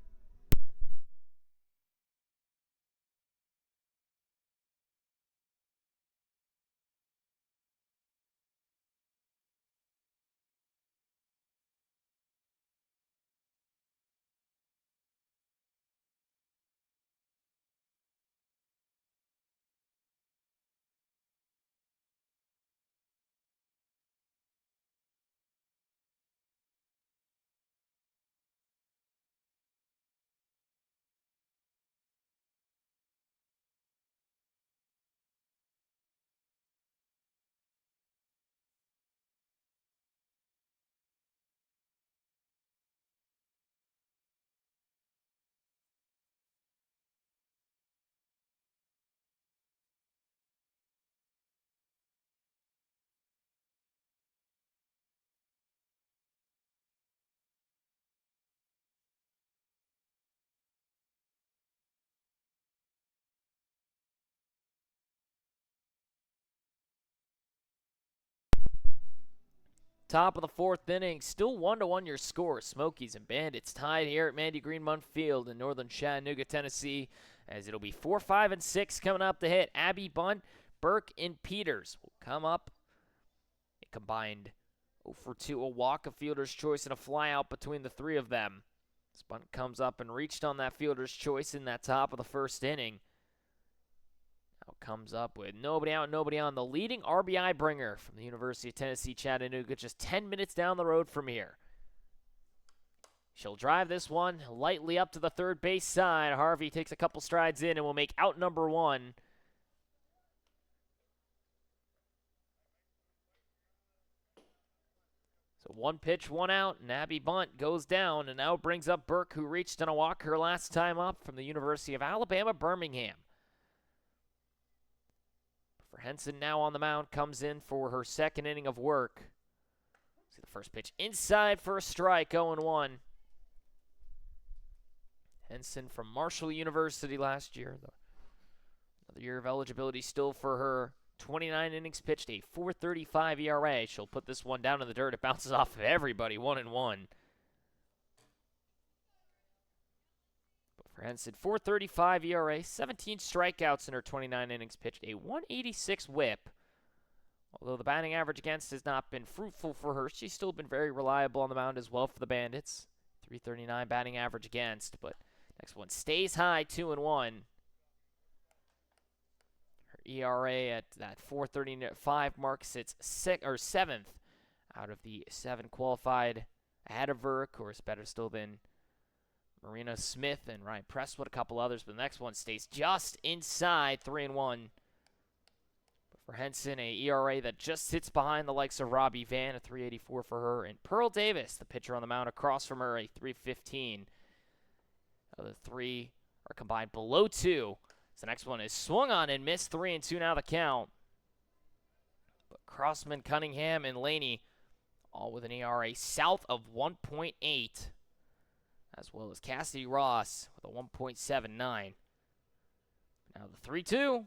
Top of the 4th inning, still 1-1 your score. Smokies and Bandits tied here at Mandy Greenmont Field in northern Chattanooga, Tennessee, as it'll be 4, 5, and 6 coming up to hit. Abby Bunt, Burke, and Peters will come up. A combined 0 for 2, a walk, a fielder's choice, and a flyout between the 3 of them. As Bunt comes up and reached on that fielder's choice in that top of the 1st inning. Now comes up with nobody out, nobody on. The leading RBI bringer from the University of Tennessee, Chattanooga, just 10 minutes down the road from here. She'll drive this one lightly up to the 3rd base side. Harvey takes a couple strides in and will make out number 1. So 1 pitch, 1 out, and Abby Bunt goes down and now brings up Burke, who reached on a walk her last time up from the University of Alabama, Birmingham. For Henson now on the mound, comes in for her 2nd inning of work. See the first pitch inside for a strike, 0-1. Henson from Marshall University last year. Another year of eligibility still for her. 29 innings pitched, a 4.35 ERA. She'll put this one down in the dirt. It bounces off of everybody, 1-1. For Henson, 4.35 ERA, 17 strikeouts in her 29 innings pitched, a 186 whip. Although the batting average against has not been fruitful for her, she's still been very reliable on the mound as well for the Bandits. 339 batting average against, but next one stays high, 2-1. Her ERA at that 4.35 mark sits 7th out of the 7 qualified ahead of her. Of course, better still than Marina Smith and Ryan Presswood, a couple others, but the next one stays just inside, 3-1. But for Henson, a ERA that just sits behind the likes of Robbie Van, a 3.84 for her, and Pearl Davis, the pitcher on the mound across from her, a 3.15. The 3 are combined below 2. So the next one is swung on and missed, 3-2 now the count. But Crossman, Cunningham, and Laney all with an ERA south of 1.8. As well as Cassidy Ross with a 1.79. Now the 3-2.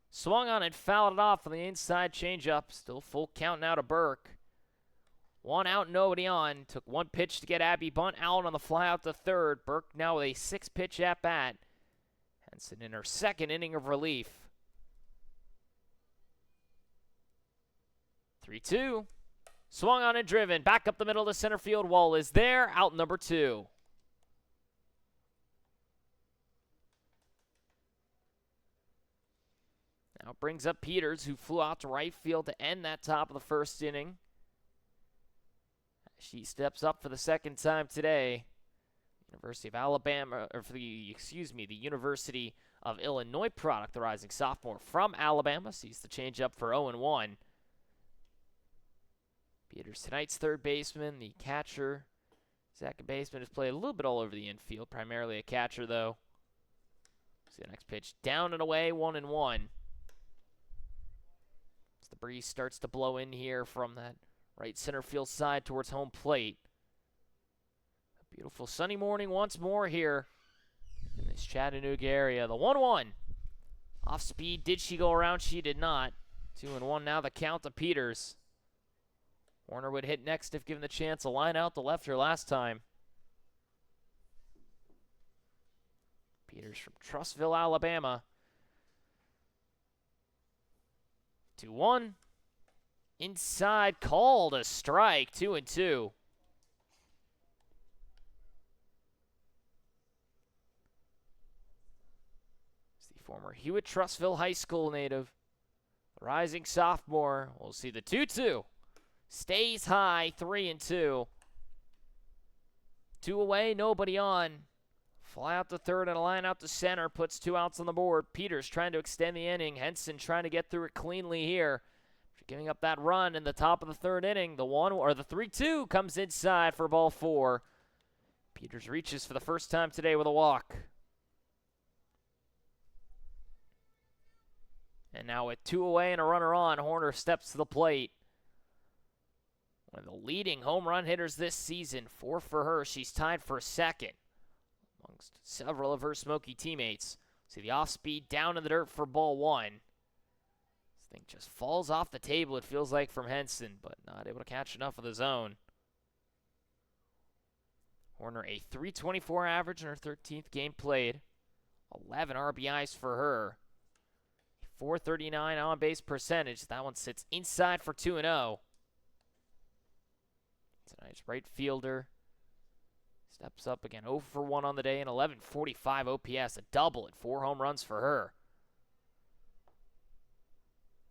Swung on and fouled it off on the inside changeup. Still full count now to Burke. One out, nobody on. Took one pitch to get Abby Bunt out on the fly out to third. Burke now with a 6-pitch at bat. Henson in her second inning of relief. 3-2. Swung on and driven. Back up the middle to center field. Wall is there. Out number 2. Now brings up Peters, who flew out to right field to end that top of the first inning. She steps up for the second time today. University of Alabama, or for the University of Illinois product, the rising sophomore from Alabama, sees the changeup for 0-1. Peters, tonight's third baseman, the catcher. Second baseman has played a little bit all over the infield, primarily a catcher, though. See the next pitch, down and away, 1-1. As the breeze starts to blow in here from that right center field side towards home plate. A beautiful sunny morning once more here in this Chattanooga area. The 1-1. Off speed, did she go around? She did not. 2-1 now, the count to Peters. Warner would hit next if given the chance. A line out to left her last time. Peters from Trussville, Alabama. 2-1. Inside, called a strike. 2-2. It's the former Hewitt-Trussville High School native. The rising sophomore. We'll see the 2-2. Stays high, 3-2. 2 away, nobody on. Fly out to third and a line out to center. Puts 2 outs on the board. Peters trying to extend the inning. Henson trying to get through it cleanly here. After giving up that run in the top of the third inning. The 3-2 comes inside for ball 4. Peters reaches for the first time today with a walk. And now with 2 away and a runner on, Horner steps to the plate. One of the leading home run hitters this season. 4 for her. She's tied for second amongst several of her Smoky teammates. See the off-speed down in the dirt for ball 1. This thing just falls off the table, it feels like, from Henson, but not able to catch enough of the zone. Horner, a .324 average in her 13th game played. 11 RBIs for her. .439 on-base percentage. That one sits inside for 2-0. Tonight's right fielder steps up again, 0 for 1 on the day, and 1145 OPS, a double at 4 home runs for her.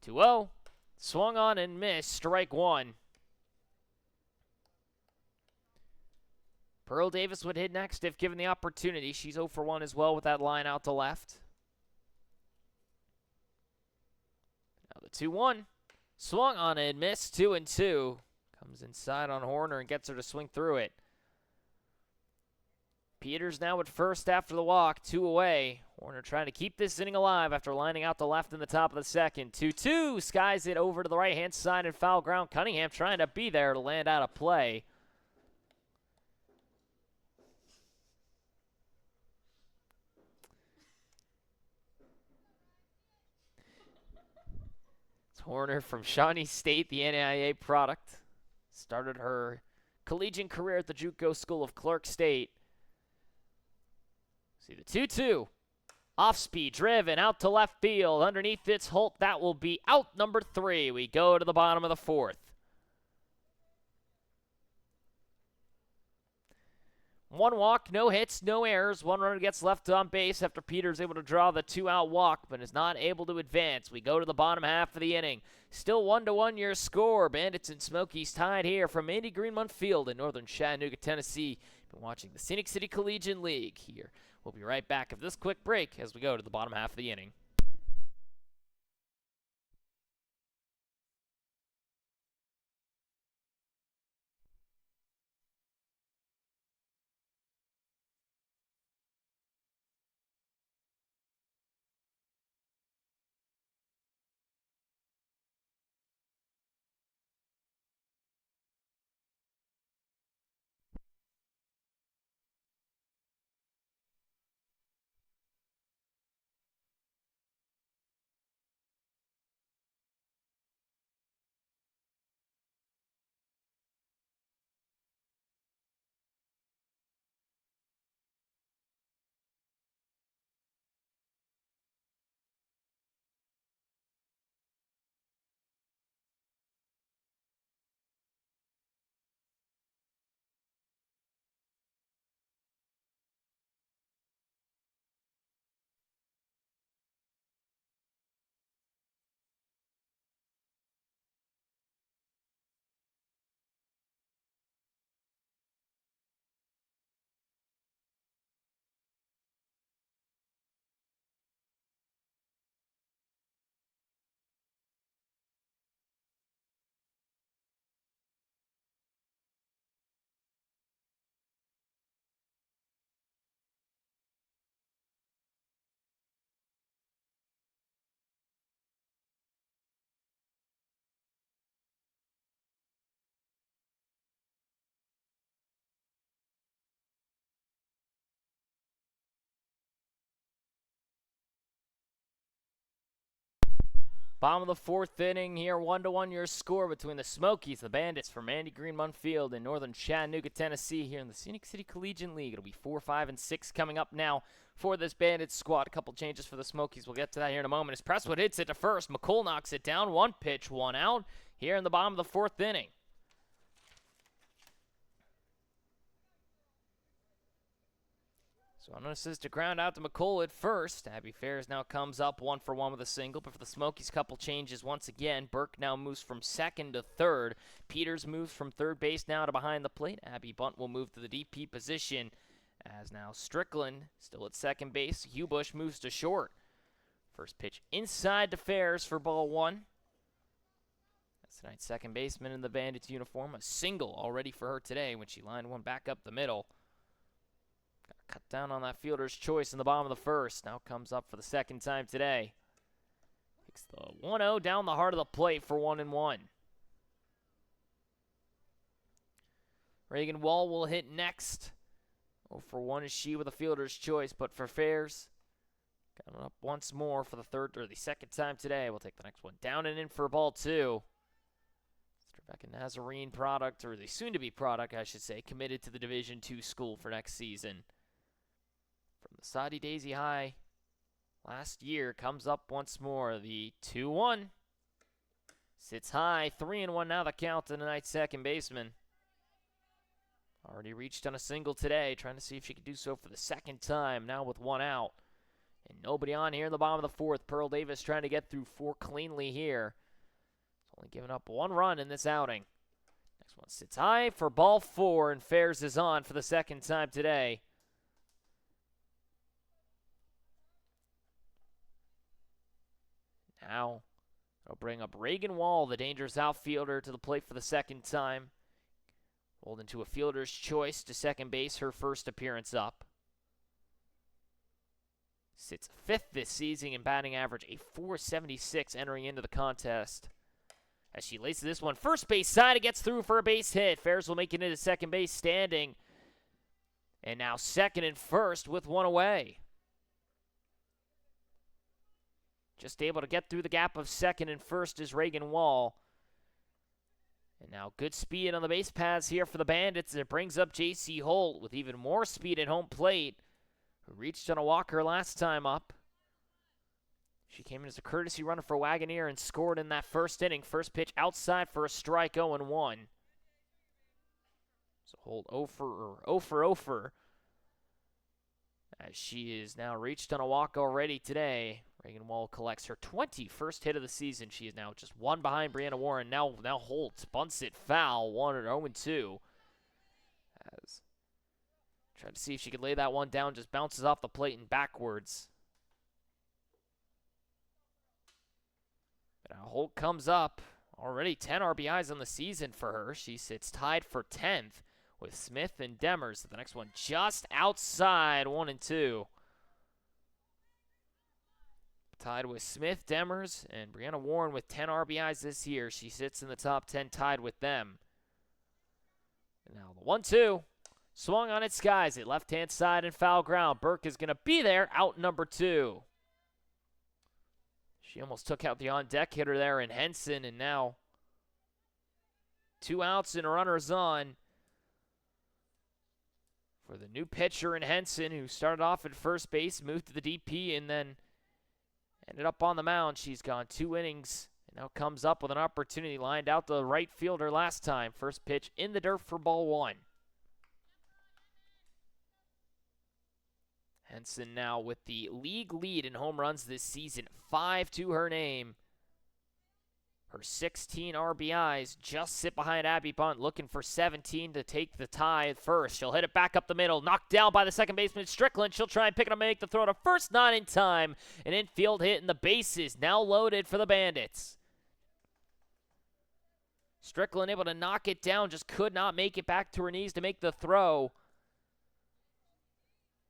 2-0, swung on and missed, strike 1. Pearl Davis would hit next if given the opportunity. She's 0 for 1 as well with that line out to left. Now the 2-1, swung on and missed, 2-2. Comes inside on Horner and gets her to swing through it. Peters now at first after the walk, 2 away. Horner trying to keep this inning alive after lining out to left in the top of the second. 2-2, skies it over to the right-hand side and foul ground. Cunningham trying to be there to land out of play. It's Horner from Shawnee State, the NAIA product. Started her collegiate career at the JUCO School of Clark State. See the 2-2. Off speed, driven out to left field. Underneath it's Holt. That will be out number 3. We go to the bottom of the 4th. 1 walk, no hits, no errors. 1 runner gets left on base after Peters able to draw the 2-out walk, but is not able to advance. We go to the bottom half of the inning. Still 1-1 your score. Bandits and Smokies tied here from Andy Greenmont Field in northern Chattanooga, Tennessee. Been watching the Scenic City Collegiate League here. We'll be right back after this quick break as we go to the bottom half of the inning. Bottom of the fourth inning here, 1-1 your score between the Smokies, the Bandits from Andy Greenmont Field in northern Chattanooga, Tennessee here in the Scenic City Collegiate League. It'll be 4, 5, and 6 coming up now for this Bandits squad. A couple changes for the Smokies. We'll get to that here in a moment. As Presswood hits it to first, McCool knocks it down. 1 pitch, 1 out here in the bottom of the fourth inning. So unassisted ground out to McCool at first. Abby Fairs now comes up 1 for 1 with a single, but for the Smokies, couple changes once again. Burke now moves from second to third. Peters moves from third base now to behind the plate. Abby Bunt will move to the DP position, as now Strickland still at second base. Hugh Bush moves to short. First pitch inside to Fairs for ball 1. That's tonight's second baseman in the Bandits uniform. A single already for her today when she lined one back up the middle. Cut down on that fielder's choice in the bottom of the first. Now comes up for the second time today. Takes the 1-0 down the heart of the plate for 1-1. Reagan Wall will hit next. 0 for 1 is she with a fielder's choice, but for Fairs, coming up once more for the second time today. We'll take the next one down and in for ball 2. Rebecca Nazarene product, or the soon-to-be product, I should say, committed to the Division II school for next season. From the Soddy Daisy High last year, comes up once more. The 2-1 sits high. 3-1 now the count to tonight's second baseman. Already reached on a single today, trying to see if she could do so for the second time, now with 1 out. And nobody on here in the bottom of the fourth. Pearl Davis trying to get through 4 cleanly here. It's only given up 1 run in this outing. Next one sits high for ball 4, and Fairs is on for the second time today. Now, it'll bring up Reagan Wall, the dangerous outfielder, to the plate for the second time. Rolled into a fielder's choice to second base, her first appearance up. Sits 5th this season in batting average, a .476 entering into the contest. As she laces this one first base side, it gets through for a base hit. Fairs will make it into second base standing. And now second and first with 1 away. Just able to get through the gap of second and first is Reagan Wall. And now good speed on the base paths here for the Bandits. It brings up J.C. Holt with even more speed at home plate, who reached on a walker last time up. She came in as a courtesy runner for Wagoneer and scored in that first inning. First pitch outside for a strike, 0-1. So Holt 0 for as she is now reached on a walk already today. Reagan Wall collects her 21st hit of the season. She is now just 1 behind Brianna Warren. Now Holt bunts it foul, 0-2. As tried to see if she could lay that one down, just bounces off the plate and backwards. But now Holt comes up. Already 10 RBIs on the season for her. She sits tied for 10th with Smith and Demers. The next one just outside, 1-2. Tied with Smith, Demers, and Brianna Warren with 10 RBIs this year. She sits in the top 10 tied with them. And now the 1-2. Swung on its skies at left-hand side and foul ground. Burke is going to be there, out number 2. She almost took out the on-deck hitter there in Henson, and now 2 outs and runners on for the new pitcher in Henson, who started off at first base, moved to the DP, and then ended up on the mound. She's gone 2 innings and now comes up with an opportunity. Lined out the right fielder last time. First pitch in the dirt for ball 1. Henson now with the league lead in home runs this season. 5 to her name. Her 16 RBIs just sit behind Abby Bunt, looking for 17 to take the tie at first. She'll hit it back up the middle, knocked down by the second baseman Strickland. She'll try and pick it up and make the throw to first, not in time. An infield hit, and the bases now loaded for the Bandits. Strickland able to knock it down, just could not make it back to her knees to make the throw.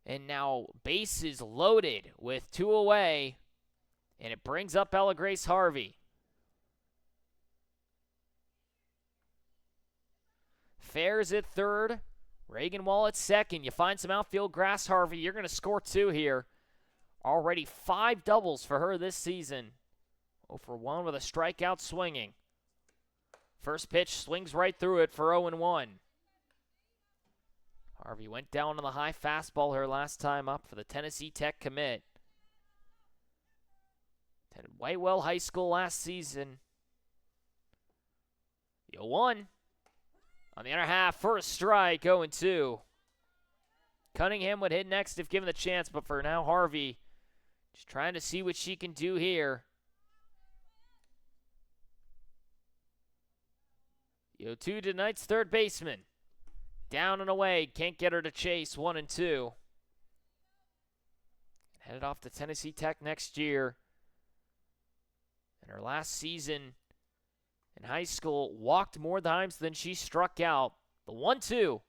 And now bases loaded with 2 away, and it brings up Ella Grace Harvey. Fairs at third, Reagan Wall at second. You find some outfield grass, Harvey. You're going to score 2 here. Already 5 doubles for her this season. 0 for 1 with a strikeout swinging. First pitch swings right through it for 0-1. Harvey went down on the high fastball her last time up for the Tennessee Tech commit. Attended Whitewell High School last season. The 0-1 on the inner half for a strike, 0-2. Cunningham would hit next if given the chance, but for now, Harvey just trying to see what she can do here. The 0-2 tonight's third baseman. Down and away, can't get her to chase, 1-2. Headed off to Tennessee Tech next year. In her last season in high school, walked more times than she struck out. The 1-2.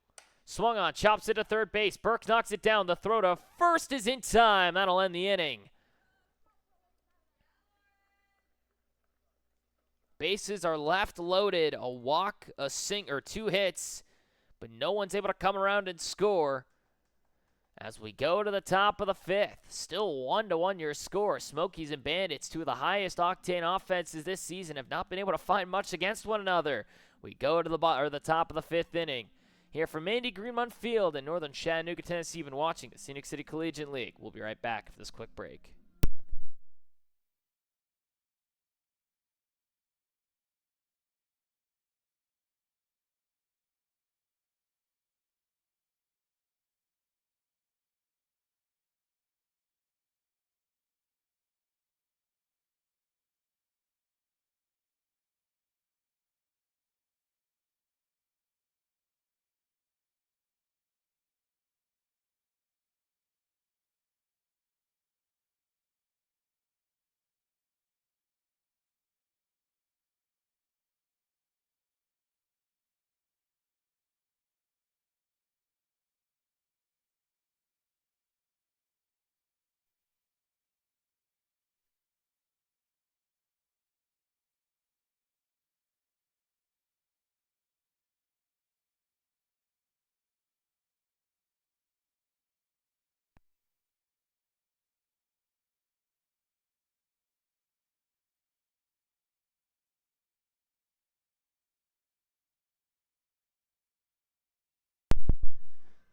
Swung on, chops it to third base. Burke knocks it down. The throw to first is in time. That'll end the inning. Bases are left loaded. A walk, a or 2 hits, but no one's able to come around and score. As we go to the top of the 5th, still 1-1 your score. Smokies and Bandits, 2 of the highest octane offenses this season, have not been able to find much against one another. We go to the top of the 5th inning. Here from Mandy Greenmont Field in northern Chattanooga, Tennessee, you've been watching the Scenic City Collegiate League. We'll be right back after this quick break.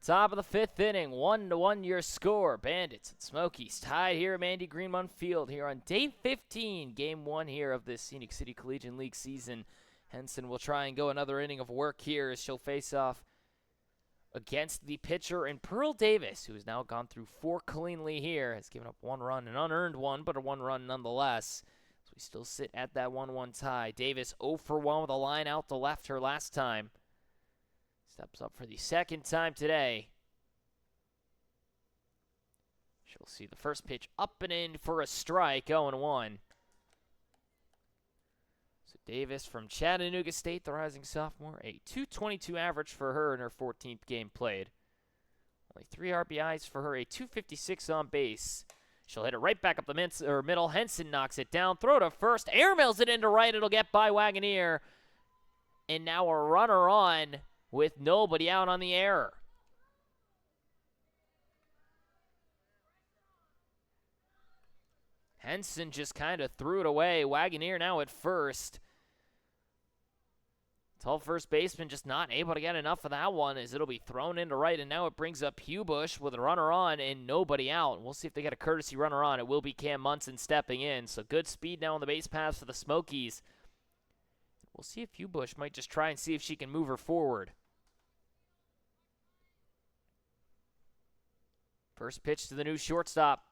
Top of the 5th inning, 1-1 your score. Bandits and Smokies tied here at Mandy Greenmont Field here on day 15, game 1 here of this Scenic City Collegiate League season. Henson will try and go another inning of work here as she'll face off against the pitcher and Pearl Davis, who has now gone through 4 cleanly here, has given up 1 run, an unearned one, but a 1 run nonetheless. So we still sit at that 1-1 tie. Davis 0 for 1 with a line out to left her last time. Steps up for the second time today. She'll see the first pitch up and in for a strike, 0-1. So Davis from Chattanooga State, the rising sophomore, a .222 average for her in her 14th game played. Only 3 RBIs for her, a .256 on base. She'll hit it right back up the middle. Henson knocks it down, throw to first, airmails it into right. It'll get by Wagoneer. And now a runner on with nobody out on the error. Henson just kind of threw it away. Wagoneer now at first. Tall first baseman just not able to get enough of that one as it'll be thrown into right, and now it brings up Hubush with a runner on and nobody out. We'll see if they get a courtesy runner on. It will be Cam Munson stepping in, so good speed now on the base paths for the Smokies. We'll see if Hubush might just try and see if she can move her forward. First pitch to the new shortstop.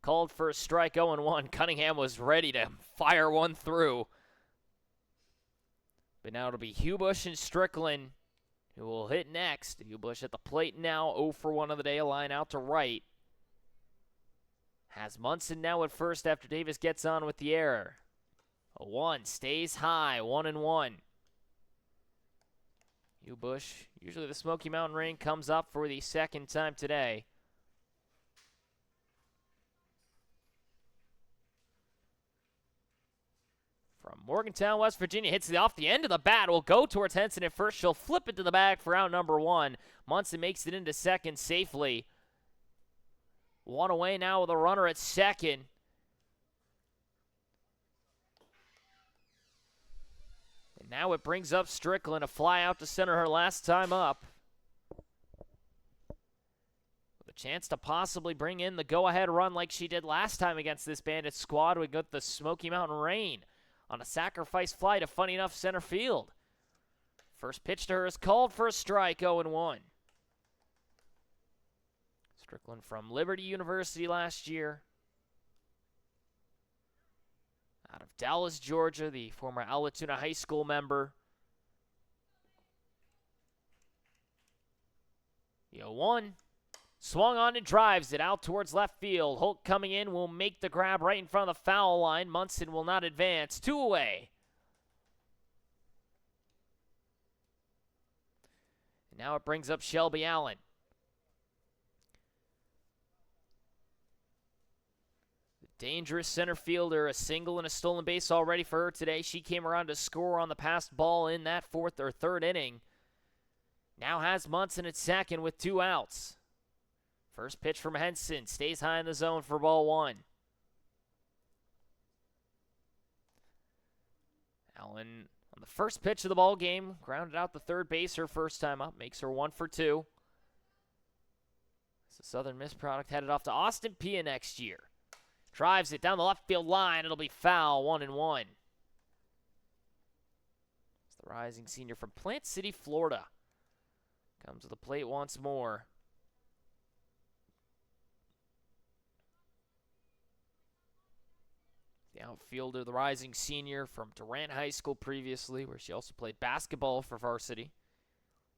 Called for a strike, 0-1. Cunningham was ready to fire one through. But now it'll be Hubush and Strickland who will hit next. Hubush at the plate now, 0 for 1 of the day, a line out to right. Has Munson now at first after Davis gets on with the error. A 1 stays high, 1-1. Hubush, usually the Smoky Mountain Rain, comes up for the second time today. From Morgantown, West Virginia, hits it off the end of the bat. Will go towards Henson at first. She'll flip it to the bag for out number 1. Munson makes it into second safely. 1 away now with a runner at second. And now it brings up Strickland, a fly out to center her last time up. With a chance to possibly bring in the go-ahead run like she did last time against this Bandits squad. We got the Smoky Mountain Rain on a sacrifice fly to, funny enough, center field. First pitch to her is called for a strike, 0-1. Strickland from Liberty University last year. Out of Dallas, Georgia, the former Alatoona High School member. The 0-1. Swung on and drives it out towards left field. Holt coming in will make the grab right in front of the foul line. Munson will not advance. 2 away. And now it brings up Shelby Allen. Dangerous center fielder, a single and a stolen base already for her today. She came around to score on the passed ball in that fourth or third inning. Now has Munson at second with 2 outs. First pitch from Henson, stays high in the zone for ball 1. Allen on the first pitch of the ball game, grounded out the third base her first time up, makes her 1 for 2. It's a Southern Miss product headed off to Austin Peay next year. Drives it down the left field line. It'll be foul, 1-1. It's the rising senior from Plant City, Florida. Comes to the plate once more. The outfielder, the rising senior from Durant High School previously, where she also played basketball for varsity.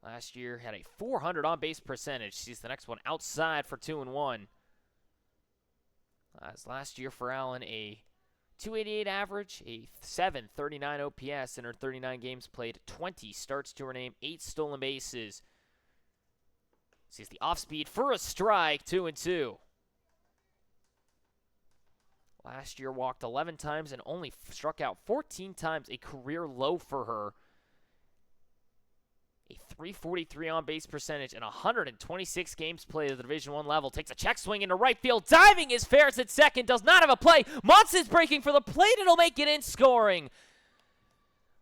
Last year had a 400 on-base percentage. Sees the next one outside for 2-1. As last year for Allen, a 288 average, a 739 OPS in her 39 games played, 20 starts to her name, 8 stolen bases. Sees the off-speed for a strike, 2-2. Last year walked 11 times and only struck out 14 times, a career low for her. A 343 on-base percentage and 126 games played at the Division I level. Takes a check swing into right field. Diving is Ferris at second. Does not have a play. Munson's breaking for the plate. It'll make it in, scoring.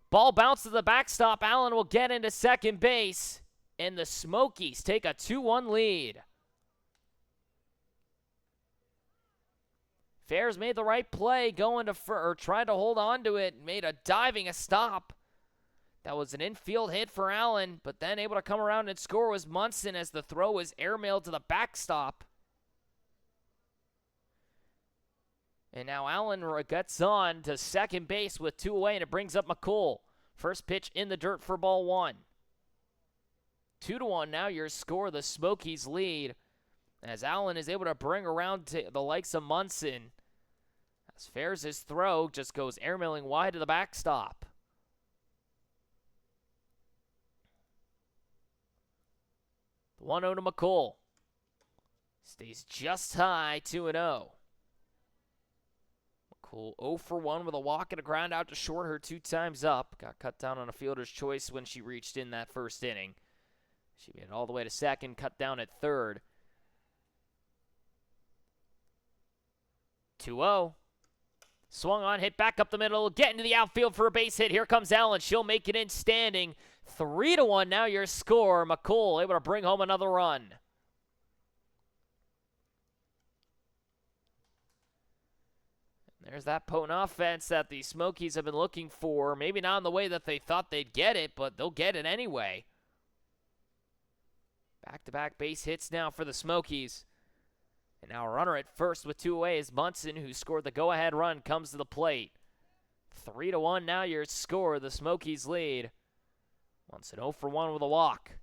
Ball bounces to the backstop. Allen will get into second base. And the Smokies take a 2-1 lead. Ferris made the right play, going to trying to hold on to it. Made a stop. That was an infield hit for Allen, but then able to come around and score was Munson as the throw was airmailed to the backstop. And now Allen gets on to second base with 2 away, and it brings up McCool. First pitch in the dirt for ball 1. 2-1 now your score. The Smokies lead as Allen is able to bring around to the likes of Munson. As Ferris' throw just goes airmailing wide to the backstop. The 1-0 to McCool. Stays just high, 2-0. McCool 0 for 1 with a walk and a ground out to short, her 2 times up. Got cut down on a fielder's choice when she reached in that first inning. She made it all the way to second, cut down at third. 2-0. Swung on, hit back up the middle, get into the outfield for a base hit. Here comes Allen. She'll make it in standing. 3-1 now your score. McCool able to bring home another run. And there's that potent offense that the Smokies have been looking for. Maybe not in the way that they thought they'd get it, but they'll get it anyway. Back-to-back base hits now for the Smokies. And now a runner at first with 2 away is Munson, who scored the go-ahead run, comes to the plate. 3-1 now your score. The Smokies lead. Munson 0 for 1 with a walk.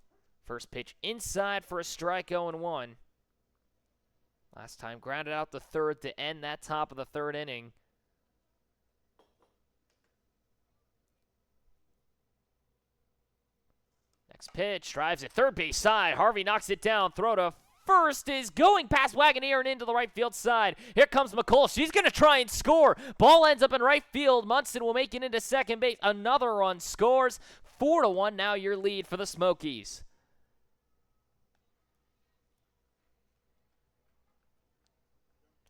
First pitch inside for a strike, 0-1. Last time grounded out the third to end that top of the third inning. Next pitch, drives it third base side. Harvey knocks it down. Throw to first is going past Wagoneer and into the right field side. Here comes McCool. She's going to try and score. Ball ends up in right field. Munson will make it into second base. Another run scores. 4-1 now your lead for the Smokies.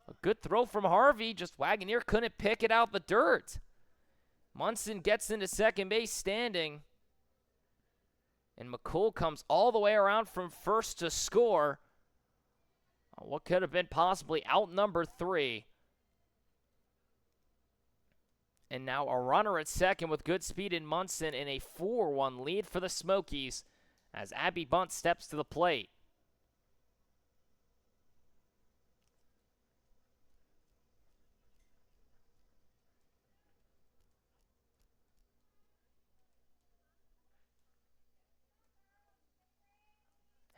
A good throw from Harvey. Just Wagoneer couldn't pick it out the dirt. Munson gets into second base standing. And McCool comes all the way around from first to score. What could have been possibly out number 3. And now a runner at second with good speed in Munson in a 4-1 lead for the Smokies as Abby Bunt steps to the plate.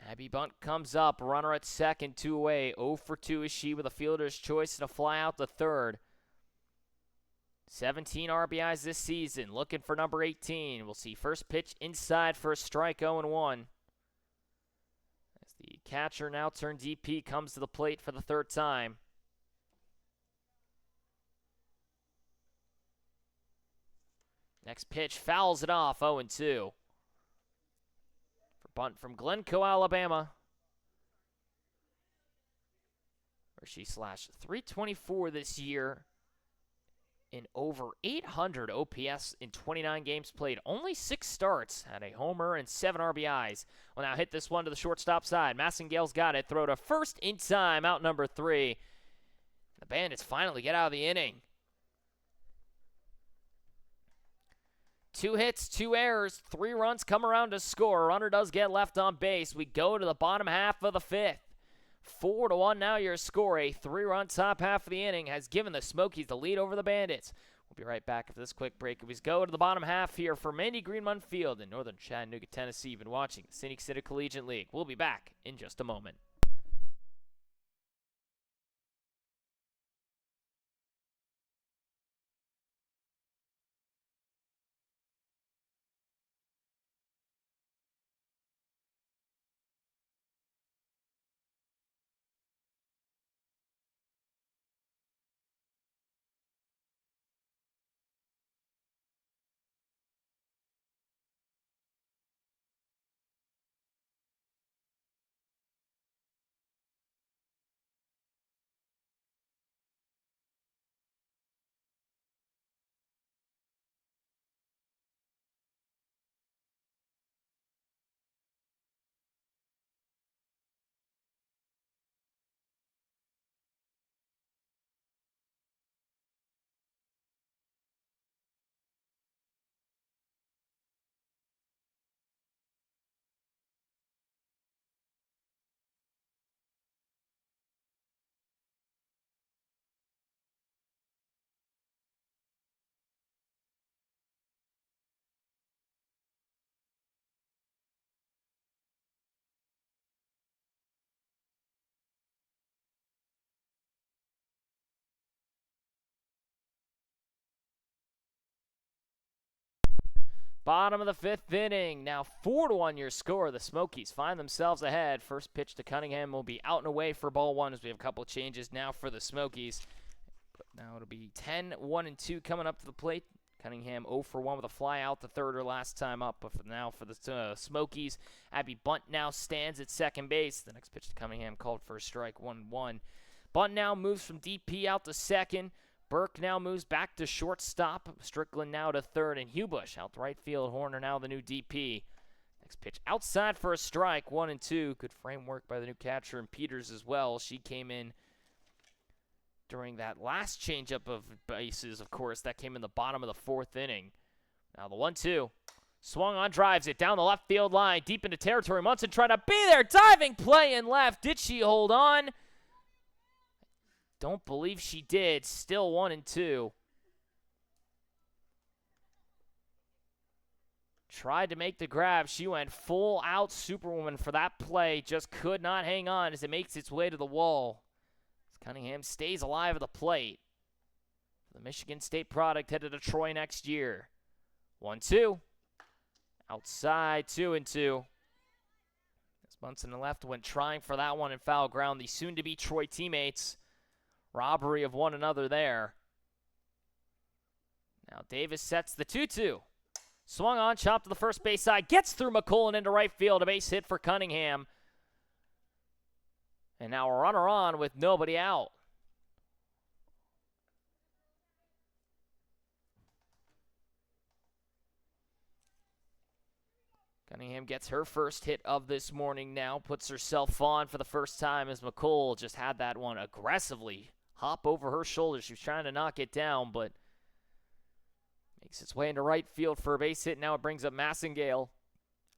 Abby Bunt comes up, runner at second, 2 away. 0 for 2 is she with a fielder's choice and a fly out to third. 17 RBIs this season, looking for number 18. We'll see first pitch inside for a strike, 0-1. As the catcher now turned DP comes to the plate for the 3rd time. Next pitch fouls it off, 0-2. For Bunt from Glencoe, Alabama. Where she slashed .324 this year in over 800 OPS in 29 games played. Only 6 starts, had a homer and 7 RBIs. Will now hit this one to the shortstop side. Massengale's got it. Throw to first in time, out number 3. The Bandits finally get out of the inning. 2 hits, 2 errors, 3 runs come around to score. A runner does get left on base. We go to the bottom half of the 5th. 4-1 now your score. A 3-run top half of the inning has given the Smokies the lead over the Bandits. We'll be right back after this quick break. We go to the bottom half here for Mandy Greenmont Field in northern Chattanooga, Tennessee. You've been watching the Scenic City Collegiate League. We'll be back in just a moment. Bottom of the 5th inning. Now 4-1 your score. The Smokies find themselves ahead. First pitch to Cunningham will be out and away for ball 1 as we have a couple changes now for the Smokies. But now it'll be 10-1-2 coming up to the plate. Cunningham 0 for 1 with a fly out the third or last time up. But for now for the Smokies, Abby Bunt now stands at second base. The next pitch to Cunningham called for a strike, 1-1. Bunt now moves from DP out to second. Burke now moves back to shortstop. Strickland now to third. And Hubush out to right field. Horner now the new DP. Next pitch outside for a strike. 1-2. Good framework by the new catcher and Peters as well. She came in during that last changeup of bases, of course. That came in the bottom of the 4th inning. Now the 1-2. Swung on, drives it down the left field line. Deep into territory. Munson trying to be there. Diving play in left. Did she hold on? Don't believe she did. Still 1-2. Tried to make the grab. She went full out Superwoman for that play. Just could not hang on as it makes its way to the wall. As Cunningham stays alive at the plate. The Michigan State product headed to Troy next year. 1-2. Outside, 2-2. As Munson and left went trying for that one in foul ground. The soon-to-be Troy teammates. Robbery of one another there. Now Davis sets the 2-2. Swung on, chopped to the first base side. Gets through McCool and into right field. A base hit for Cunningham. And now a runner on with nobody out. Cunningham gets her first hit of this morning now, puts herself on for the first time as McCool just had that one aggressively hop over her shoulder. She was trying to knock it down, but makes its way into right field for a base hit. Now it brings up Massengale,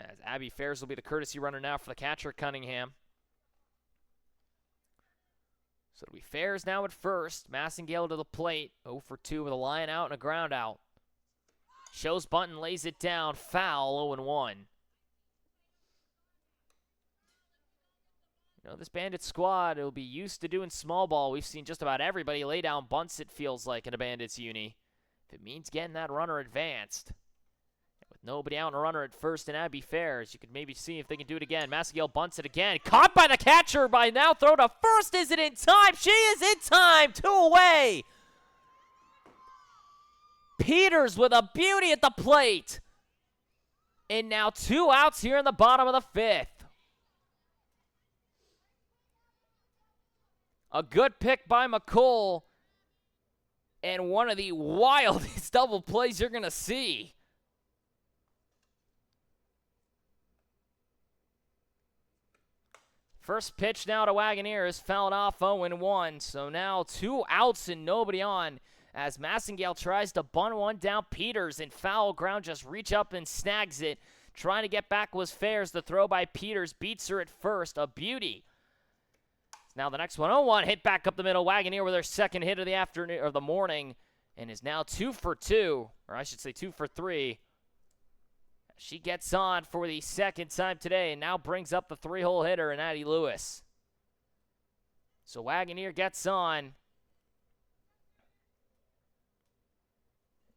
as Abby Fairs will be the courtesy runner now for the catcher, Cunningham. So it'll be Fairs now at first. Massengale to the plate, 0 for 2 with a line out and a ground out. Shows bunt and lays it down, foul, 0-1. You know, this Bandit squad will be used to doing small ball. We've seen just about everybody lay down bunts, it feels like, in a Bandits uni. If it means getting that runner advanced. With nobody out and a runner at first and Abby Fairs, you could maybe see if they can do it again. Massengale bunts it again. Caught by the catcher by now. Throw to first. Is it in time? She is in time. 2 away. Peters with a beauty at the plate. And now 2 outs here in the bottom of the 5th. A good pick by McCool. And one of the wildest double plays you're going to see. First pitch now to Wagoneer is fouled off 0-1. So now 2 outs and nobody on as Massengale tries to bunt one down. Peters in foul ground just reach up and snags it. Trying to get back was Fairs. The throw by Peters beats her at first. A beauty. Now the next one, 0-1, hit back up the middle. Wagoneer with her second hit of the afternoon or the morning, and is now 2 for 2, or I should say 2 for 3. She gets on for the second time today, and now brings up the 3-hole hitter in Addie Lewis. So Wagoneer gets on.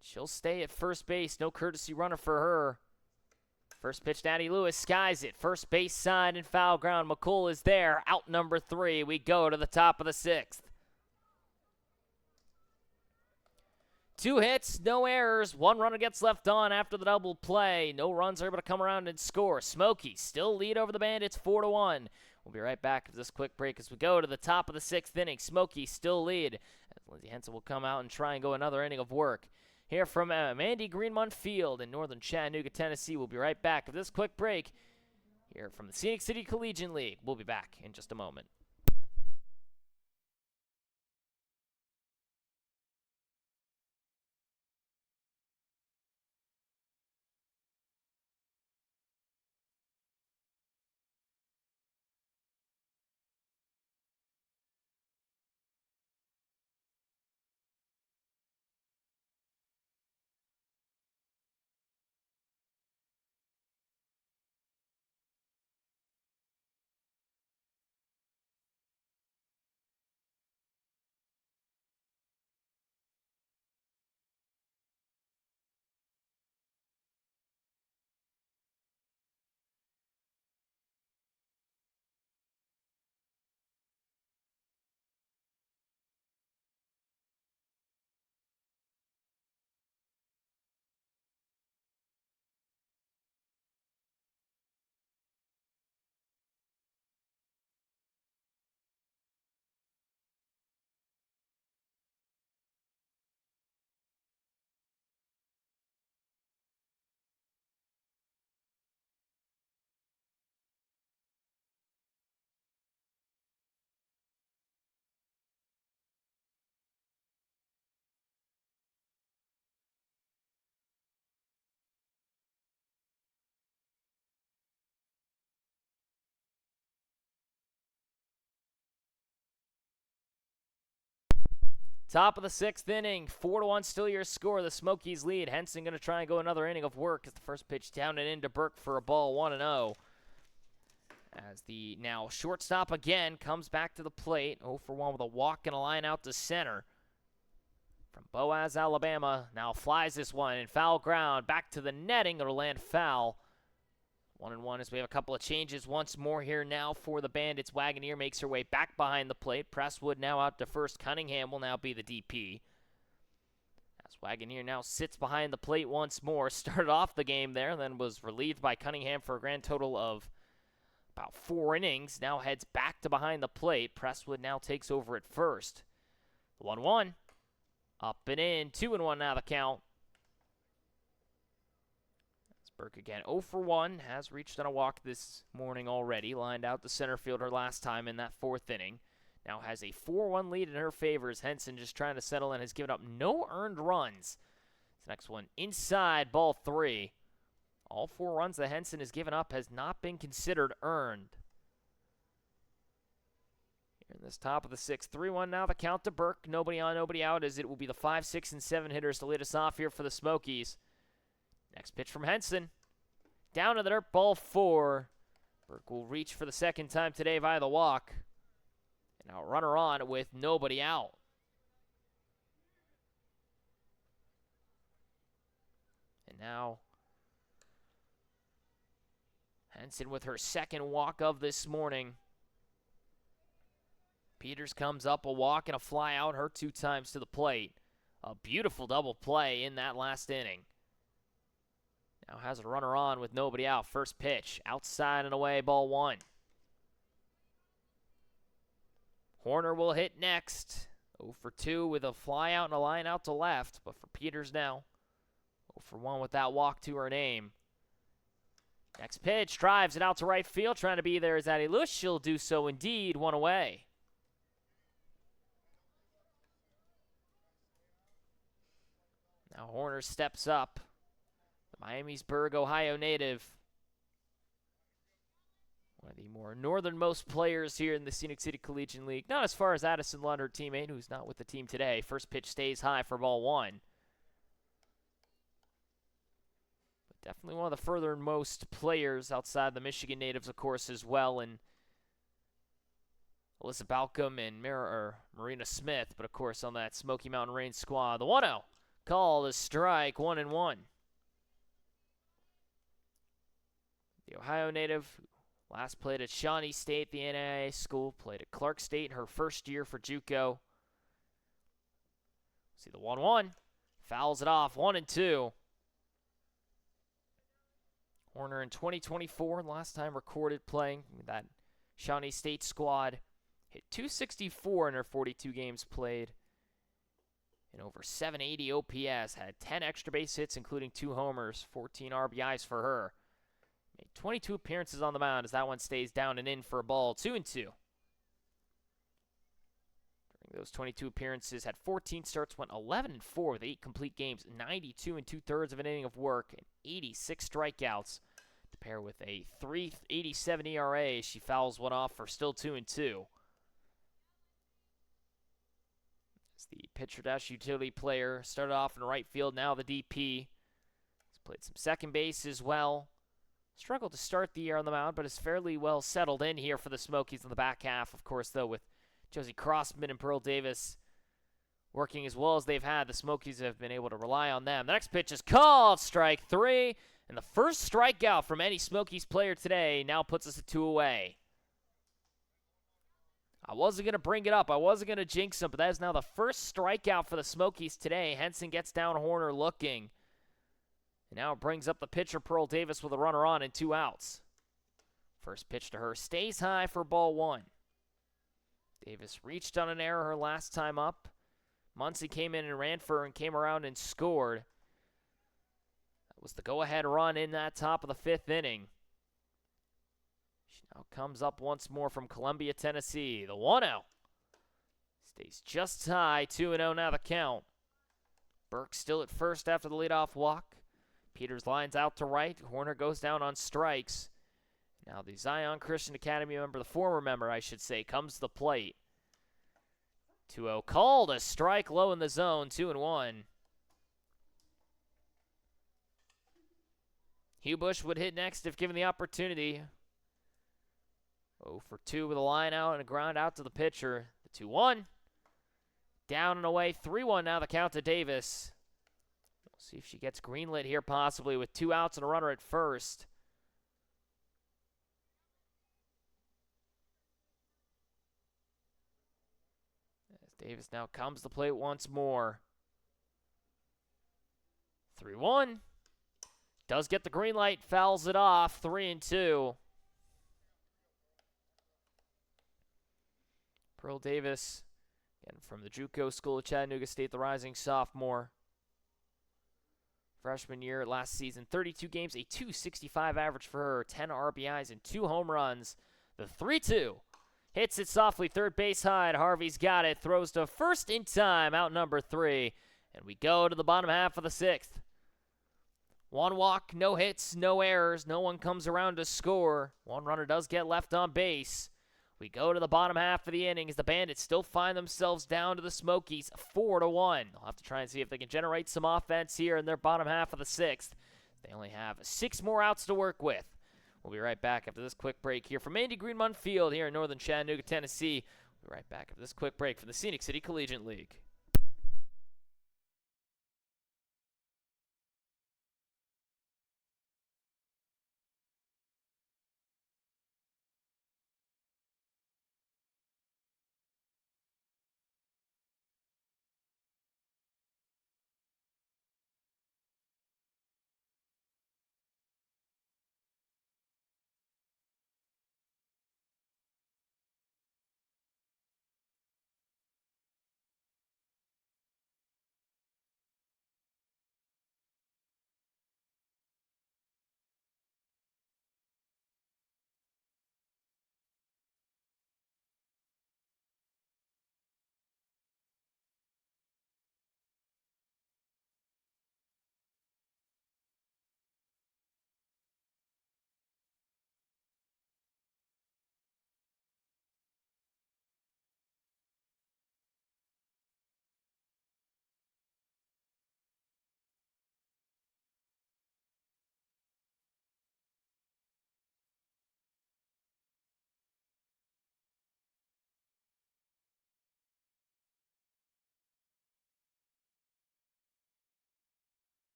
She'll stay at first base. No courtesy runner for her. First pitch to Addie Lewis, skies it. First base side and foul ground. McCool is there. Out number 3. We go to the top of the 6th. 2 hits, no errors. 1 runner gets left on after the double play. No runs are able to come around and score. Smokies still lead over the Bandits 4-1. We'll be right back to this quick break as we go to the top of the 6th inning. Smokies still lead. As Lindsey Henson will come out and try and go another inning of work. Here from Mandy Greenmont Field in northern Chattanooga, Tennessee. We'll be right back with this quick break here from the Scenic City Collegiate League. We'll be back in just a moment. Top of the 6th inning, 4-1 still your score. The Smokies lead. Henson going to try and go another inning of work as the first pitch down and into Burke for a ball, 1-0. As the now shortstop again comes back to the plate, 0 for 1 with a walk and a line out to center. From Boaz, Alabama, now flies this one in foul ground. Back to the netting, it'll land foul. 1-1 as we have a couple of changes once more here now for the Bandits. Wagoneer makes her way back behind the plate. Presswood now out to first. Cunningham will now be the DP. As Wagoneer now sits behind the plate once more. Started off the game there, then was relieved by Cunningham for a grand total of about 4 innings. Now heads back to behind the plate. Presswood now takes over at first. 1-1. Up and in. 2-1 now the count. Burke again, 0 for 1, has reached on a walk this morning already, lined out the center fielder last time in that 4th inning. Now has a 4-1 lead in her favor as Henson just trying to settle in, has given up no earned runs. This next one inside, ball 3. All 4 runs that Henson has given up has not been considered earned. Here in this top of the 6th, 3-1 now the count to Burke. Nobody on, nobody out, as it will be the 5, 6, and 7 hitters to lead us off here for the Smokies. Next pitch from Henson. Down to the dirt, ball 4. Burke will reach for the 2nd time today via the walk. And now runner on with nobody out. And now Henson with her 2nd walk of this morning. Peters comes up, a walk and a fly out, her 2 times to the plate. A beautiful double play in that last inning. Now has a runner on with nobody out. First pitch, outside and away, ball 1. Horner will hit next. 0 for 2 with a fly out and a line out to left, but for Peters now, 0 for 1 with that walk to her name. Next pitch, drives it out to right field, trying to be there is Addie Lewis. She'll do so indeed, 1 away. Now Horner steps up. The Miamisburg, Ohio native. One of the more northernmost players here in the Scenic City Collegiate League. Not as far as Addison Lund, her teammate, who's not with the team today. First pitch stays high for ball 1. But definitely one of the furthermost players outside the Michigan natives, of course, as well. And Alyssa Balcom and Marina Smith, but of course on that Smoky Mountain Range squad. The 1-0. Call the strike, 1-1. The Ohio native last played at Shawnee State, the NAIA school, played at Clark State in her first year for JUCO. See the 1-1, fouls it off, 1-2. Horner in 2024, last time recorded playing with that Shawnee State squad, hit .264 in her 42 games played. And over 780 OPS, had 10 extra base hits, including 2 homers, 14 RBIs for her. Made 22 appearances on the mound as that one stays down and in for a ball, 2-2. During those 22 appearances, had 14 starts, went 11-4 with 8 complete games, 92 2/3 of an inning of work, and 86 strikeouts. To pair with a 3.87 ERA, she fouls one off for still 2-2. The pitcher dash utility player started off in right field, now the DP. He's played some second base as well. Struggled to start the year on the mound, but is fairly well settled in here for the Smokies in the back half. Of course, though, with Josie Crossman and Pearl Davis working as well as they've had, the Smokies have been able to rely on them. The next pitch is called, strike 3, and the first strikeout from any Smokies player today now puts us at 2 away. I wasn't going to bring it up. I wasn't going to jinx him, but that is now the first strikeout for the Smokies today. Henson gets down, Horner looking. And now it brings up the pitcher, Pearl Davis, with a runner on and 2 outs. First pitch to her stays high for ball 1. Davis reached on an error her last time up. Muncie came in and ran for her and came around and scored. That was the go-ahead run in that top of the 5th inning. Now comes up once more from Columbia, Tennessee. The 1-0. Stays just high, 2-0 now the count. Burke still at first after the leadoff walk. Peters lines out to right. Horner goes down on strikes. Now the Zion Christian Academy member, the former member, I should say, comes to the plate. 2-0 called, a strike low in the zone, 2-1. Hugh Bush would hit next if given the opportunity. 0 for 2 with a line out and a ground out to the pitcher. The 2-1. Down and away. 3-1 now the count to Davis. We'll see if she gets greenlit here possibly with 2 outs and a runner at first. As Davis now comes to the plate once more. 3-1. Does get the green light. Fouls it off. 3-2. Pearl Davis, again from the JUCO School of Chattanooga State, the rising sophomore. freshman year last season. 32 games, a .265 average for her, 10 RBIs and 2 home runs. The 3-2 hits it softly, third base high. Harvey's got it, throws to first in time, out number 3. And we go to the bottom half of the 6th. 1 walk, no hits, no errors. No one comes around to score. 1 runner does get left on base. We go to the bottom half of the inning as the Bandits still find themselves down to the Smokies 4-1. They'll have to try and see if they can generate some offense here in their bottom half of the 6th. They only have 6 more outs to work with. We'll be right back after this quick break here from Andy Greenmont Field here in northern Chattanooga, Tennessee. We'll be right back after this quick break from the Scenic City Collegiate League.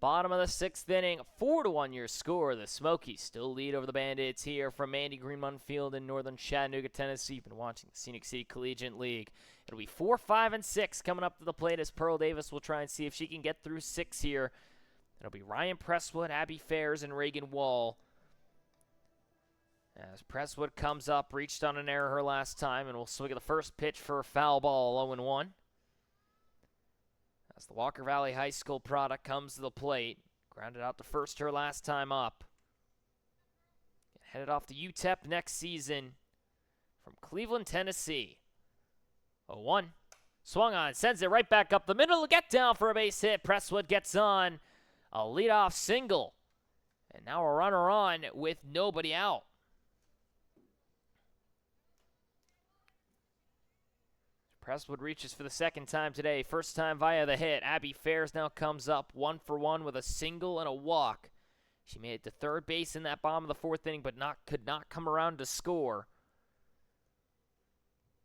Bottom of the 6th inning, 4-1 your score. The Smokies still lead over the Bandits here from Andy Greenmont Field in northern Chattanooga, Tennessee. You've been watching the Scenic City Collegiate League. It'll be 4, 5, and 6 coming up to the plate as Pearl Davis will try and see if she can get through 6 here. It'll be Ryan Presswood, Abby Fairs, and Reagan Wall. As Presswood comes up, reached on an error her last time, and will swing at the first pitch for a foul ball, 0-1. As the Walker Valley High School product comes to the plate, grounded out to first her last time up. Headed off to UTEP next season from Cleveland, Tennessee. 0-1. Swung on, sends it right back up the middle. Get down for a base hit. Presswood gets on a leadoff single. And now a runner on with nobody out. Presswood reaches for the second time today, first time via the hit. Abby Fairs now comes up 1 for 1 with a single and a walk. She made it to third base in that bottom of the 4th inning, but could not come around to score.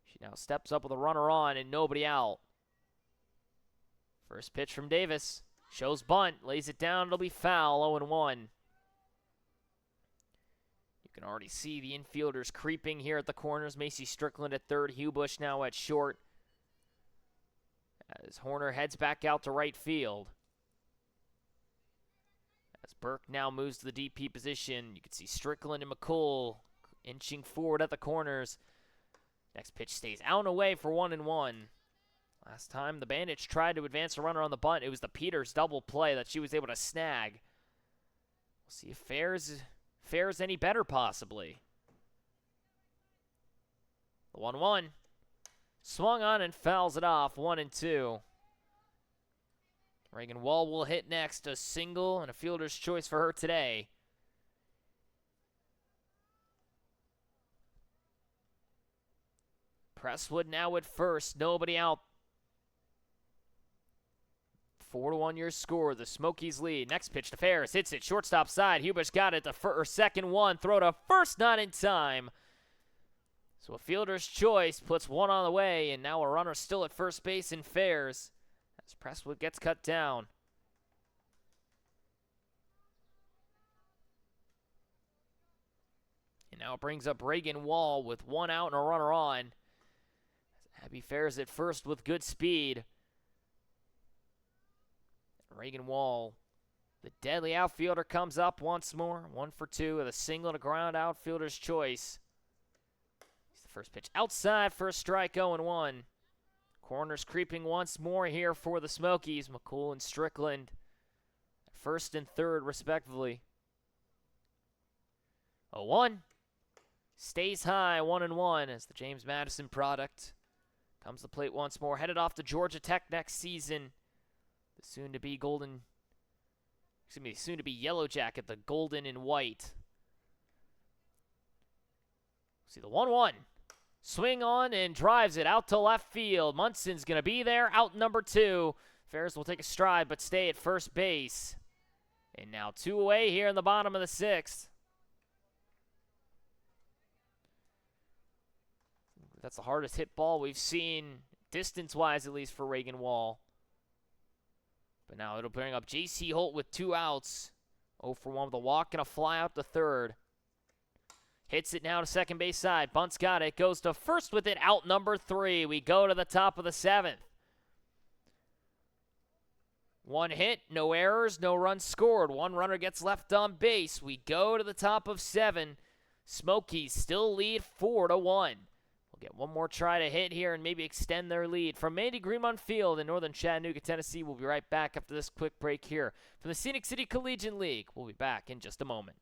She now steps up with a runner on and nobody out. First pitch from Davis. Shows bunt, lays it down, it'll be foul, 0-1. You can already see the infielders creeping here at the corners. Macy Strickland at third, Hugh Bush now at short. As Horner heads back out to right field. As Burke now moves to the DP position, you can see Strickland and McCool inching forward at the corners. Next pitch stays out and away for 1-1. Last time the Bandits tried to advance a runner on the bunt, it was the Peters double play that she was able to snag. We'll see if fares any better possibly. The 1-1. Swung on and fouls it off, 1-2. Reagan Wall will hit next, a single and a fielder's choice for her today. Presswood now at first, nobody out. 4-1 your score, the Smokies lead. Next pitch to Ferris, hits it, shortstop side. Hubish got it, the second one, throw to first, not in time. So a fielder's choice puts one on the way, and now a runner still at first base in Fairs as Presswood gets cut down. And now it brings up Reagan Wall with one out and a runner on. Abby Fairs at first with good speed. Reagan Wall, the deadly outfielder, comes up once more. 1 for 2 with a single and a ground outfielder's choice. First pitch outside for a strike, 0-1. Corners creeping once more here for the Smokies. McCool and Strickland, first and third, respectively. 0-1. Stays high, 1-1, as the James Madison product comes to plate once more. Headed off to Georgia Tech next season. The soon-to-be soon-to-be Yellow Jacket, the golden and white. See the 1-1. Swing on and drives it out to left field. Munson's going to be there, out number 2. Ferris will take a stride but stay at first base. And now 2 away here in the bottom of the 6th. That's the hardest hit ball we've seen, distance-wise at least, for Reagan Wall. But now it'll bring up J.C. Holt with 2 outs. 0 for 1 with a walk and a fly out to third. Hits it now to second base side. Bunt's got it. Goes to first with it. Out number 3. We go to the top of the 7th. 1 hit, no errors, no runs scored. 1 runner gets left on base. We go to the top of 7. Smokies still lead 4-1. We'll get one more try to hit here and maybe extend their lead. From Mandy Greenmont Field in northern Chattanooga, Tennessee, we'll be right back after this quick break here from the Scenic City Collegiate League. We'll be back in just a moment.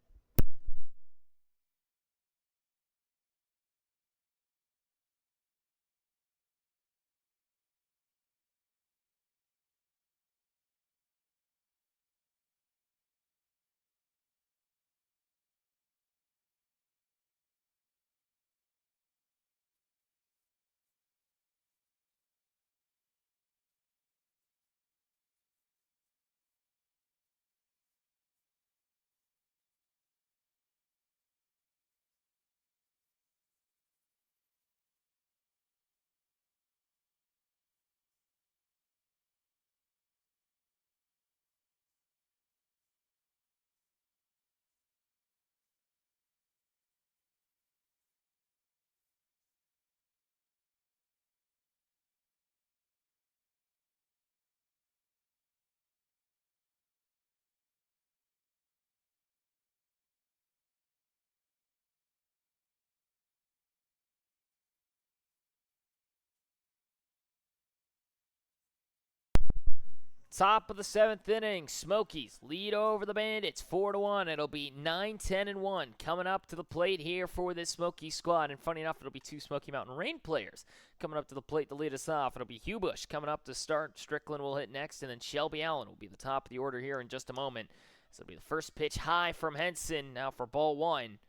Top of the 7th inning, Smokies lead over the Bandits 4-1. It'll be 9-10-1 coming up to the plate here for this Smoky squad. And funny enough, it'll be 2 Smoky Mountain Rain players coming up to the plate to lead us off. It'll be Hugh Bush coming up to start. Strickland will hit next, and then Shelby Allen will be the top of the order here in just a moment. So it'll be the first pitch high from Henson now for ball 1.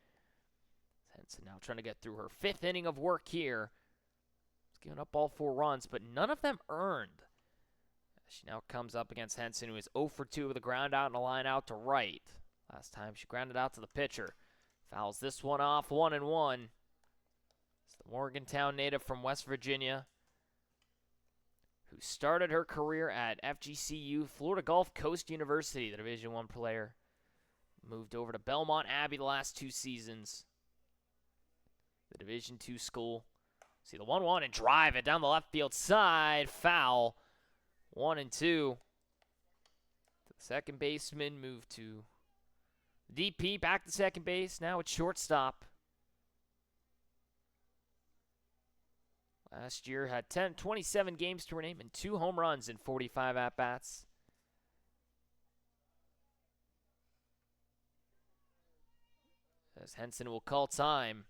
Henson now trying to get through her 5th inning of work here. She's giving up all 4 runs, but none of them earned. She now comes up against Henson, who is 0 for 2 with a ground out and a line out to right. Last time she grounded out to the pitcher. Fouls this one off, 1-1. It's the Morgantown native from West Virginia, who started her career at FGCU, Florida Gulf Coast University, the Division I player. Moved over to Belmont Abbey the last 2 seasons, the Division II school. See the 1-1 and drive it down the left field side, foul. 1-2. The second baseman moved to DP, back to second base. Now it's shortstop. Last year had 27 games to her name and 2 home runs in 45 at-bats. As Henson will call time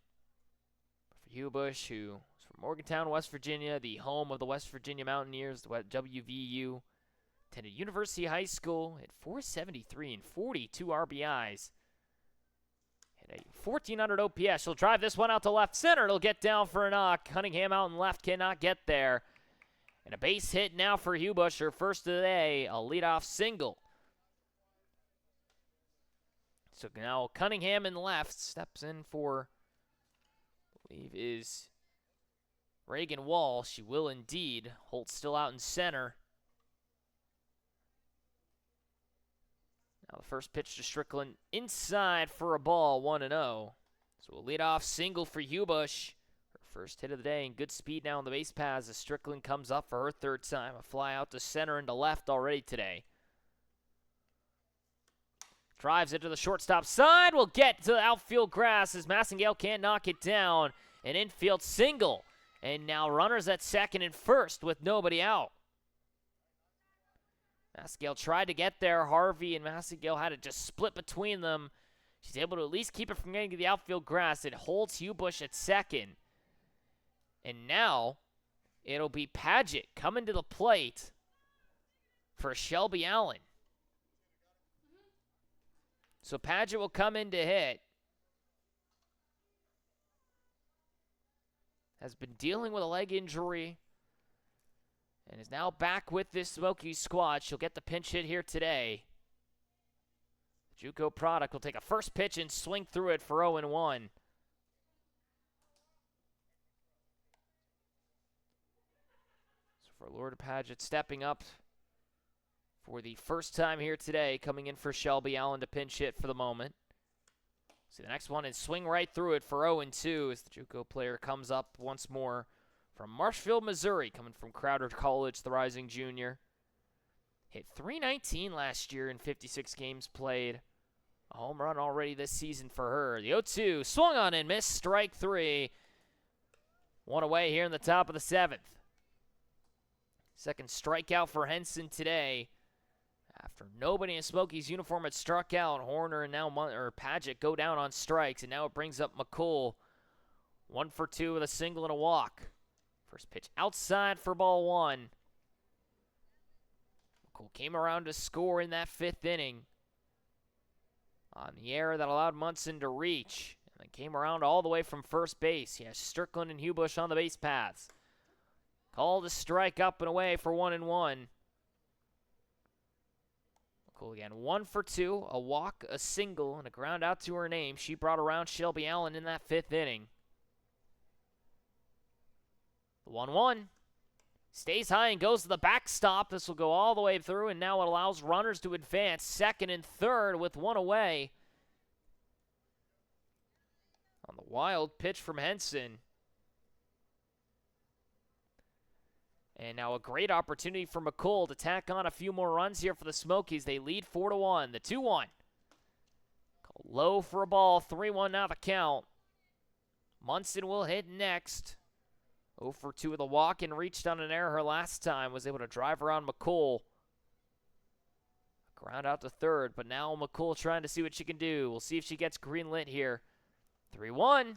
for Hugh Bush, who from Morgantown, West Virginia, the home of the West Virginia Mountaineers, the WVU. Attended University High School, hit .473 and 42 RBIs. Hit a 1,400 OPS. She'll drive this one out to left center. It'll get down for a knock. Cunningham out and left cannot get there. And a base hit now for Hugh Bush, her first of the day, a leadoff single. So now Cunningham in left steps in for, I believe, is Reagan Wall. She will indeed. Holt still out in center. Now the first pitch to Strickland inside for a ball, 1-0. So a leadoff single for Hugh Bush. Her first hit of the day and good speed now on the base paths as Strickland comes up for her 3rd time. A fly out to center and to left already today. Drives it to the shortstop side. Will get to the outfield grass as Massengale can't knock it down. An infield single. And now runners at second and first with nobody out. Massengale tried to get there. Harvey and Massengale had it just split between them. She's able to at least keep it from getting to the outfield grass. It holds Hubush at second. And now it'll be Paget coming to the plate for Shelby Allen. So Paget will come in to hit. Has been dealing with a leg injury and is now back with this Smokies squad. She'll get the pinch hit here today. The JUCO product will take a first pitch and swing through it for 0-1. So for Lord Paget stepping up for the first time here today, coming in for Shelby Allen to pinch hit for the moment. See the next one and swing right through it for 0-2 as the JUCO player comes up once more from Marshfield, Missouri, coming from Crowder College, the rising junior. Hit .319 last year in 56 games played. A home run already this season for her. The 0-2 swung on and missed, strike three. One away here in the top of the seventh. Second strikeout for Henson today. After nobody in Smokies uniform had struck out, Horner and now Paget go down on strikes, and now it brings up McCool. 1 for 2 with a single and a walk. First pitch outside for ball one. McCool came around to score in that fifth inning on the error that allowed Munson to reach, and then came around all the way from first base. He has Strickland and Hubush on the base paths. Called a strike up and away for 1-1. Cool again, 1 for 2, a walk, a single, and a ground out to her name. She brought around Shelby Allen in that fifth inning. The 1-1 stays high and goes to the backstop. This will go all the way through, and now it allows runners to advance second and third with one away. On the wild pitch from Henson. And now a great opportunity for McCool to tack on a few more runs here for the Smokies. They lead 4-1. The 2-1. Low for a ball. 3-1 now the count. Munson will hit next. 0 for 2 with a walk and reached on an error her last time. Was able to drive around McCool. Ground out to third, but now McCool trying to see what she can do. We'll see if she gets green lit here. 3-1.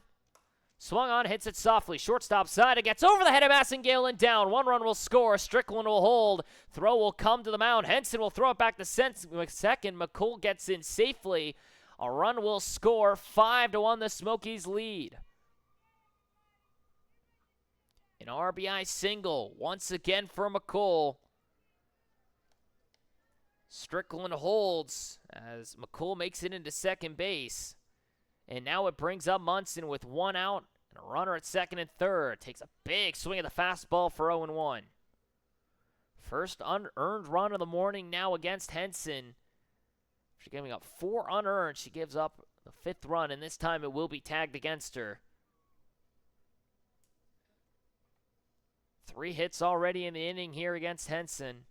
Swung on, hits it softly. Shortstop side. It gets over the head of Massengale and down. 1 run will score. Strickland will hold. Throw will come to the mound. Henson will throw it back to second. McCool gets in safely. A run will score. 5-1 the Smokies lead. An RBI single once again for McCool. Strickland holds as McCool makes it into second base. And now it brings up Munson with 1 out and a runner at second and third. Takes a big swing at the fastball for 0-1. First unearned run of the morning now against Henson. She's giving up 4 unearned. She gives up the 5th run, and this time it will be tagged against her. 3 hits already in the inning here against Henson.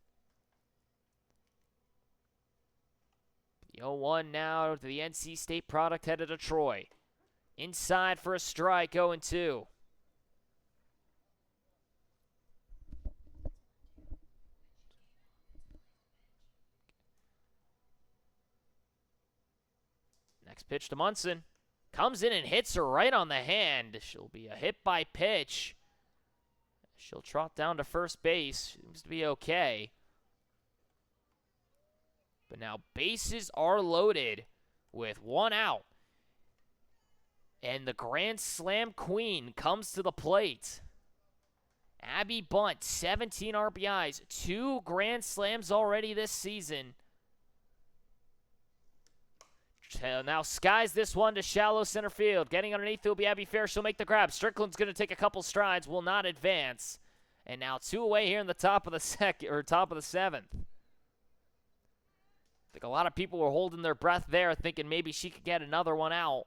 The 0-1 now to the NC State product headed to Troy. Inside for a strike, 0-2. Next pitch to Munson. Comes in and hits her right on the hand. She'll be a hit by pitch. She'll trot down to first base. Seems to be okay. But now bases are loaded with 1 out. And the Grand Slam Queen comes to the plate. Abby Bunt, 17 RBIs, 2 Grand Slams already this season. Now skies this one to shallow center field. Getting underneath will be Abby Fair. She'll make the grab. Strickland's going to take a couple strides, will not advance. And now 2 away here in the top of the top of the 7th. I think a lot of people were holding their breath there, thinking maybe she could get another one out.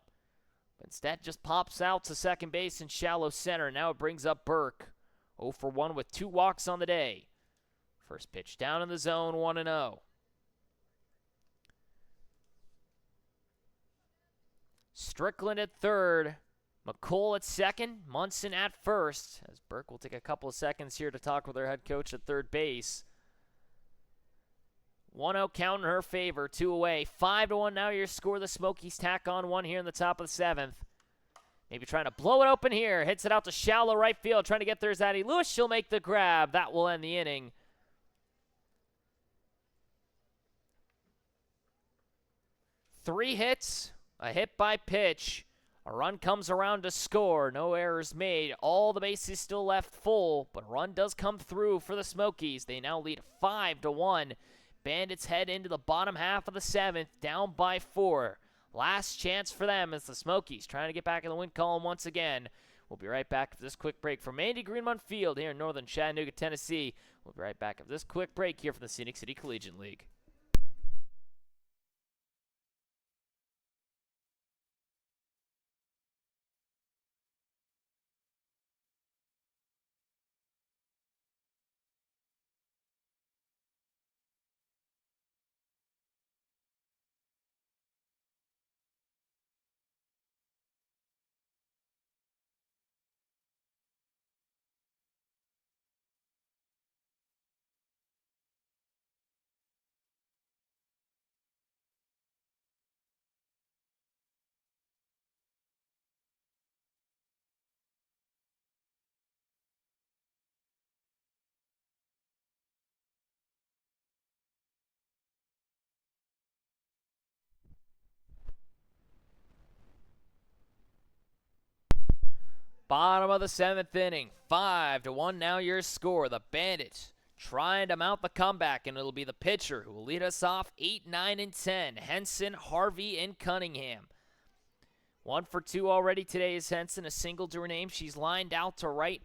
But instead, just pops out to second base and shallow center. Now it brings up Burke. 0 for 1 with 2 walks on the day. First pitch down in the zone, 1-0. Strickland at third. McColl at second, Munson at first, as Burke will take a couple of seconds here to talk with her head coach at third base. 1-0 count in her favor, 2 away. 5-1 now your score. The Smokies tack on 1 here in the top of the 7th. Maybe trying to blow it open here. Hits it out to shallow right field, trying to get there is Addie Lewis. She'll make the grab. That will end the inning. Three hits, a hit by pitch. A run comes around to score. No errors made. All the bases still left full, but a run does come through for the Smokies. They now lead 5-1. Bandits head into the bottom half of the 7th, down by 4. Last chance for them as the Smokies trying to get back in the win column once again. We'll be right back after this quick break from Mandy Greenmont Field here in northern Chattanooga, Tennessee. We'll be right back after this quick break here from the Scenic City Collegiate League. Bottom of the 7th inning, 5-1 now your score. The Bandits trying to mount the comeback, and it'll be the pitcher who will lead us off 8, 9, and 10. Henson, Harvey, and Cunningham. 1 for 2 already today is Henson, a single to her name. She's lined out to right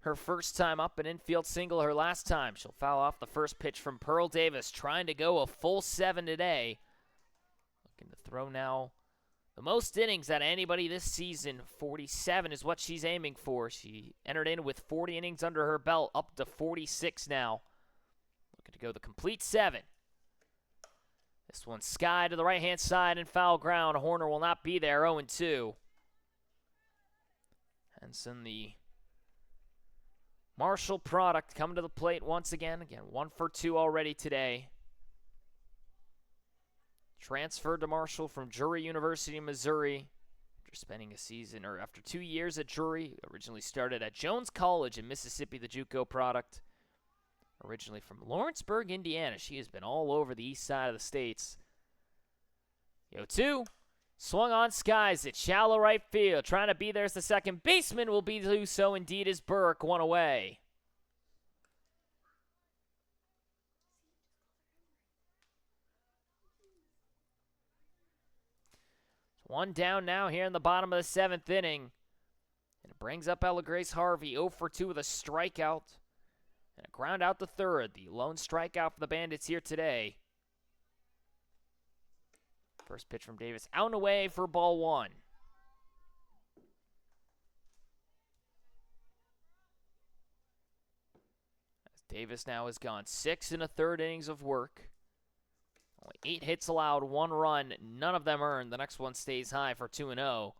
her first time up, an infield single her last time. She'll foul off the first pitch from Pearl Davis, trying to go a full 7 today. Looking to throw now the most innings out of anybody this season. 47 is what she's aiming for. She entered in with 40 innings under her belt, up to 46 now. Looking to go the complete 7. This one sky to the right-hand side and foul ground. Horner will not be there, 0-2. Henson, the Marshall product, coming to the plate once again. Again, 1 for 2 already today. Transferred to Marshall from Drury University, Missouri, after spending a season, or after 2 years at Drury. Originally started at Jones College in Mississippi, the JUCO product. Originally from Lawrenceburg, Indiana. She has been all over the east side of the states. 0-2. Swung on, skies it. Shallow right field. Trying to be there as the second baseman will be do so indeed as Burke. 1 away. One down now here in the bottom of the 7th inning. And it brings up Ella Grace Harvey, 0 for 2 with a strikeout. And a ground out to third. The lone strikeout for the Bandits here today. First pitch from Davis, out and away for ball 1. As Davis now has gone 6 1/3 innings of work. Only 8 hits allowed, 1 run, none of them earned. The next one stays high for 2-0.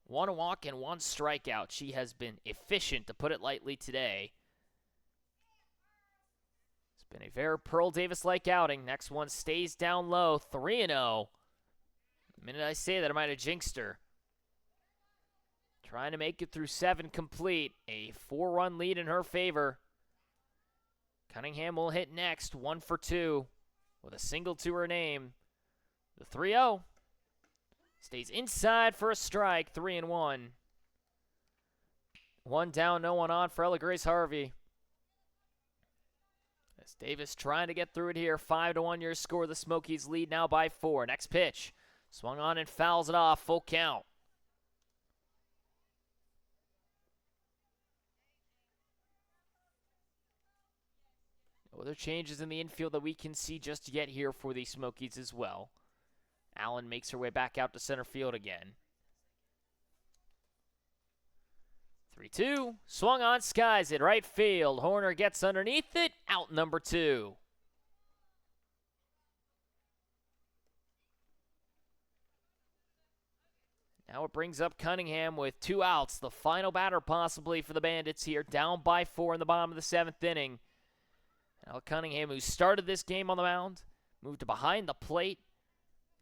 1 walk and 1 strikeout. She has been efficient, to put it lightly, today. It's been a very Pearl Davis-like outing. Next one stays down low, 3-0. The minute I say that, I might have jinxed her. Trying to make it through 7 complete. A 4-run lead in her favor. Cunningham will hit next, 1 for 2. With a single to her name. The 3-0. Stays inside for a strike, 3-1. 1 down, no one on for Ella Grace Harvey. As Davis trying to get through it here. 5-1 your score. The Smokies lead now by 4. Next pitch. Swung on and fouls it off. Full count. No other changes in the infield that we can see just yet here for the Smokies as well. Allen makes her way back out to center field again. 3-2. Swung on, skies it. Right field. Horner gets underneath it. Out number 2. Now it brings up Cunningham with 2 outs. The final batter possibly for the Bandits here. Down by 4 in the bottom of the 7th inning. Now Cunningham, who started this game on the mound, moved to behind the plate.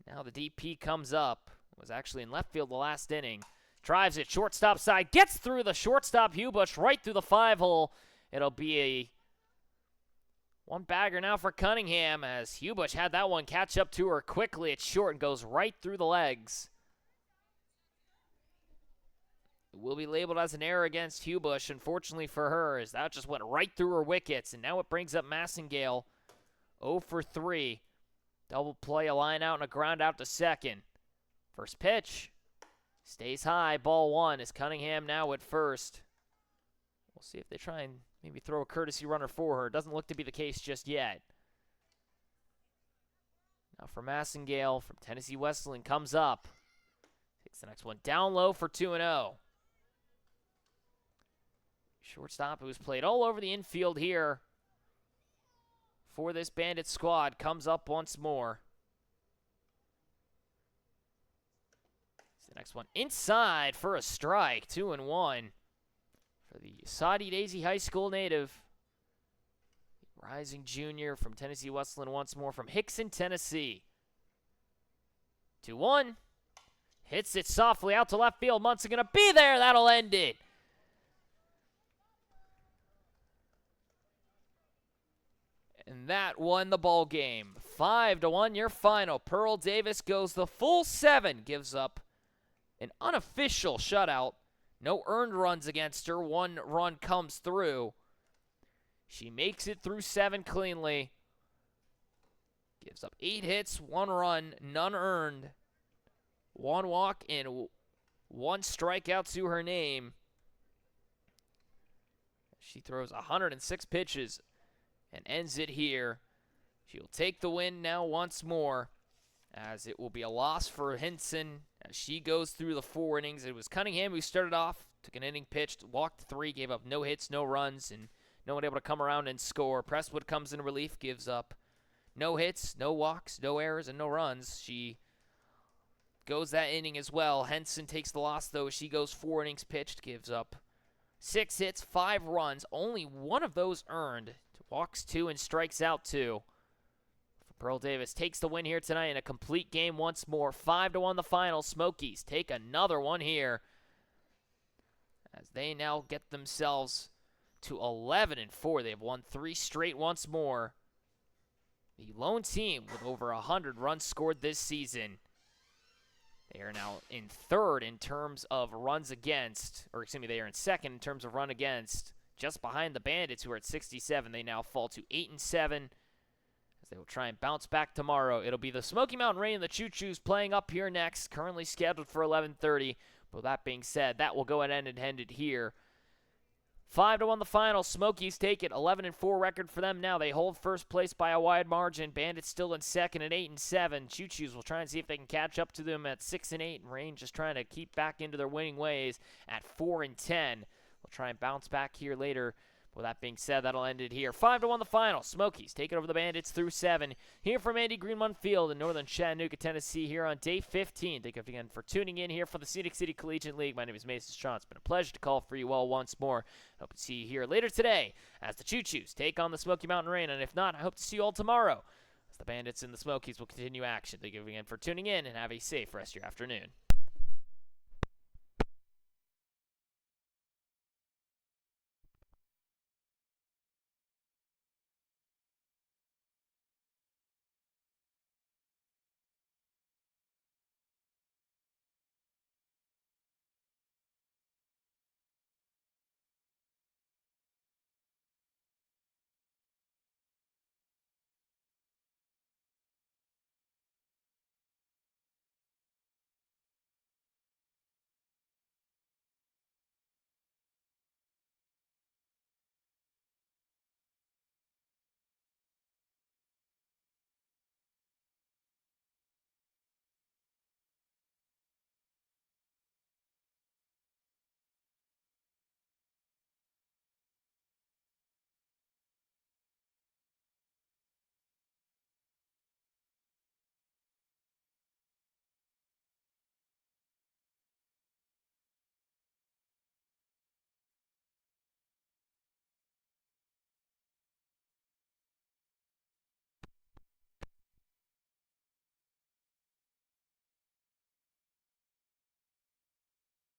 Now the DP comes up. Was actually in left field the last inning. Drives it shortstop side. Gets through the shortstop Hubush right through the 5-hole. It'll be a one bagger now for Cunningham as Hubush had that one catch up to her quickly. It's short and goes right through the legs. It will be labeled as an error against Hubush, unfortunately for her, as that just went right through her wickets. And now it brings up Massengale 0 for 3. Double play, a line out, and a ground out to second. First pitch stays high, ball 1 is Cunningham now at first. We'll see if they try and maybe throw a courtesy runner for her. Doesn't look to be the case just yet. Now for Massengale from Tennessee Wesleyan comes up. Takes the next one down low for 2-0. Shortstop, who was played all over the infield here for this Bandit squad, comes up once more. The next one inside for a strike, 2-1 for the Saudi Daisy High School native. Rising junior from Tennessee Wesleyan once more from Hickson, Tennessee. 2-1. Hits it softly out to left field. Munson gonna be there. That'll end it. And that won the ball game. 5-1 your final. Pearl Davis goes the full 7. Gives up an unofficial shutout. No earned runs against her. 1 run comes through. She makes it through 7 cleanly. Gives up 8 hits, 1 run, none earned. 1 walk and 1 strikeout to her name. She throws 106 pitches and ends it here. She'll take the win now once more, as it will be a loss for Henson as she goes through the 4 innings. It was Cunningham who started off, took an inning pitched, walked 3, gave up no hits, no runs, and no one able to come around and score. Presswood comes in relief, gives up no hits, no walks, no errors, and no runs. She goes that inning as well. Henson takes the loss, though. She goes 4 innings pitched, gives up 6 hits, 5 runs, only 1 of those earned. Walks 2 and strikes out 2. Pearl Davis takes the win here tonight in a complete game once more. 5-1 the final. Smokies take another one here, as they now get themselves to 11-4. They've won 3 straight once more. The lone team with over 100 runs scored this season. They are now in 3rd in terms of runs against, or excuse me, they are in 2nd in terms of run against, just behind the Bandits, who are at 67. They now fall to 8-7. As they will try and bounce back tomorrow. It'll be the Smoky Mountain Rain and the Choo Choos playing up here next, currently scheduled for 11:30. But with that being said, that will go and end it here. 5-1 the final. Smokies take it. 11-4 record for them now. They hold first place by a wide margin. Bandits still in 2nd at 8-7. Choo Choos will try and see if they can catch up to them at 6-8. Rain just trying to keep back into their winning ways at 4-10. We'll try and bounce back here later. With that being said, that'll end it here. 5-1 the final. Smokies take it over the Bandits through 7. Here from Andy Greenmont Field in northern Chattanooga, Tennessee, here on day 15. Thank you again for tuning in here for the Scenic City Collegiate League. My name is Mason Strong. It's been a pleasure to call for you all once more. I hope to see you here later today as the Choo Choos take on the Smoky Mountain Rain. And if not, I hope to see you all tomorrow as the Bandits and the Smokies will continue action. Thank you again for tuning in, and have a safe rest of your afternoon.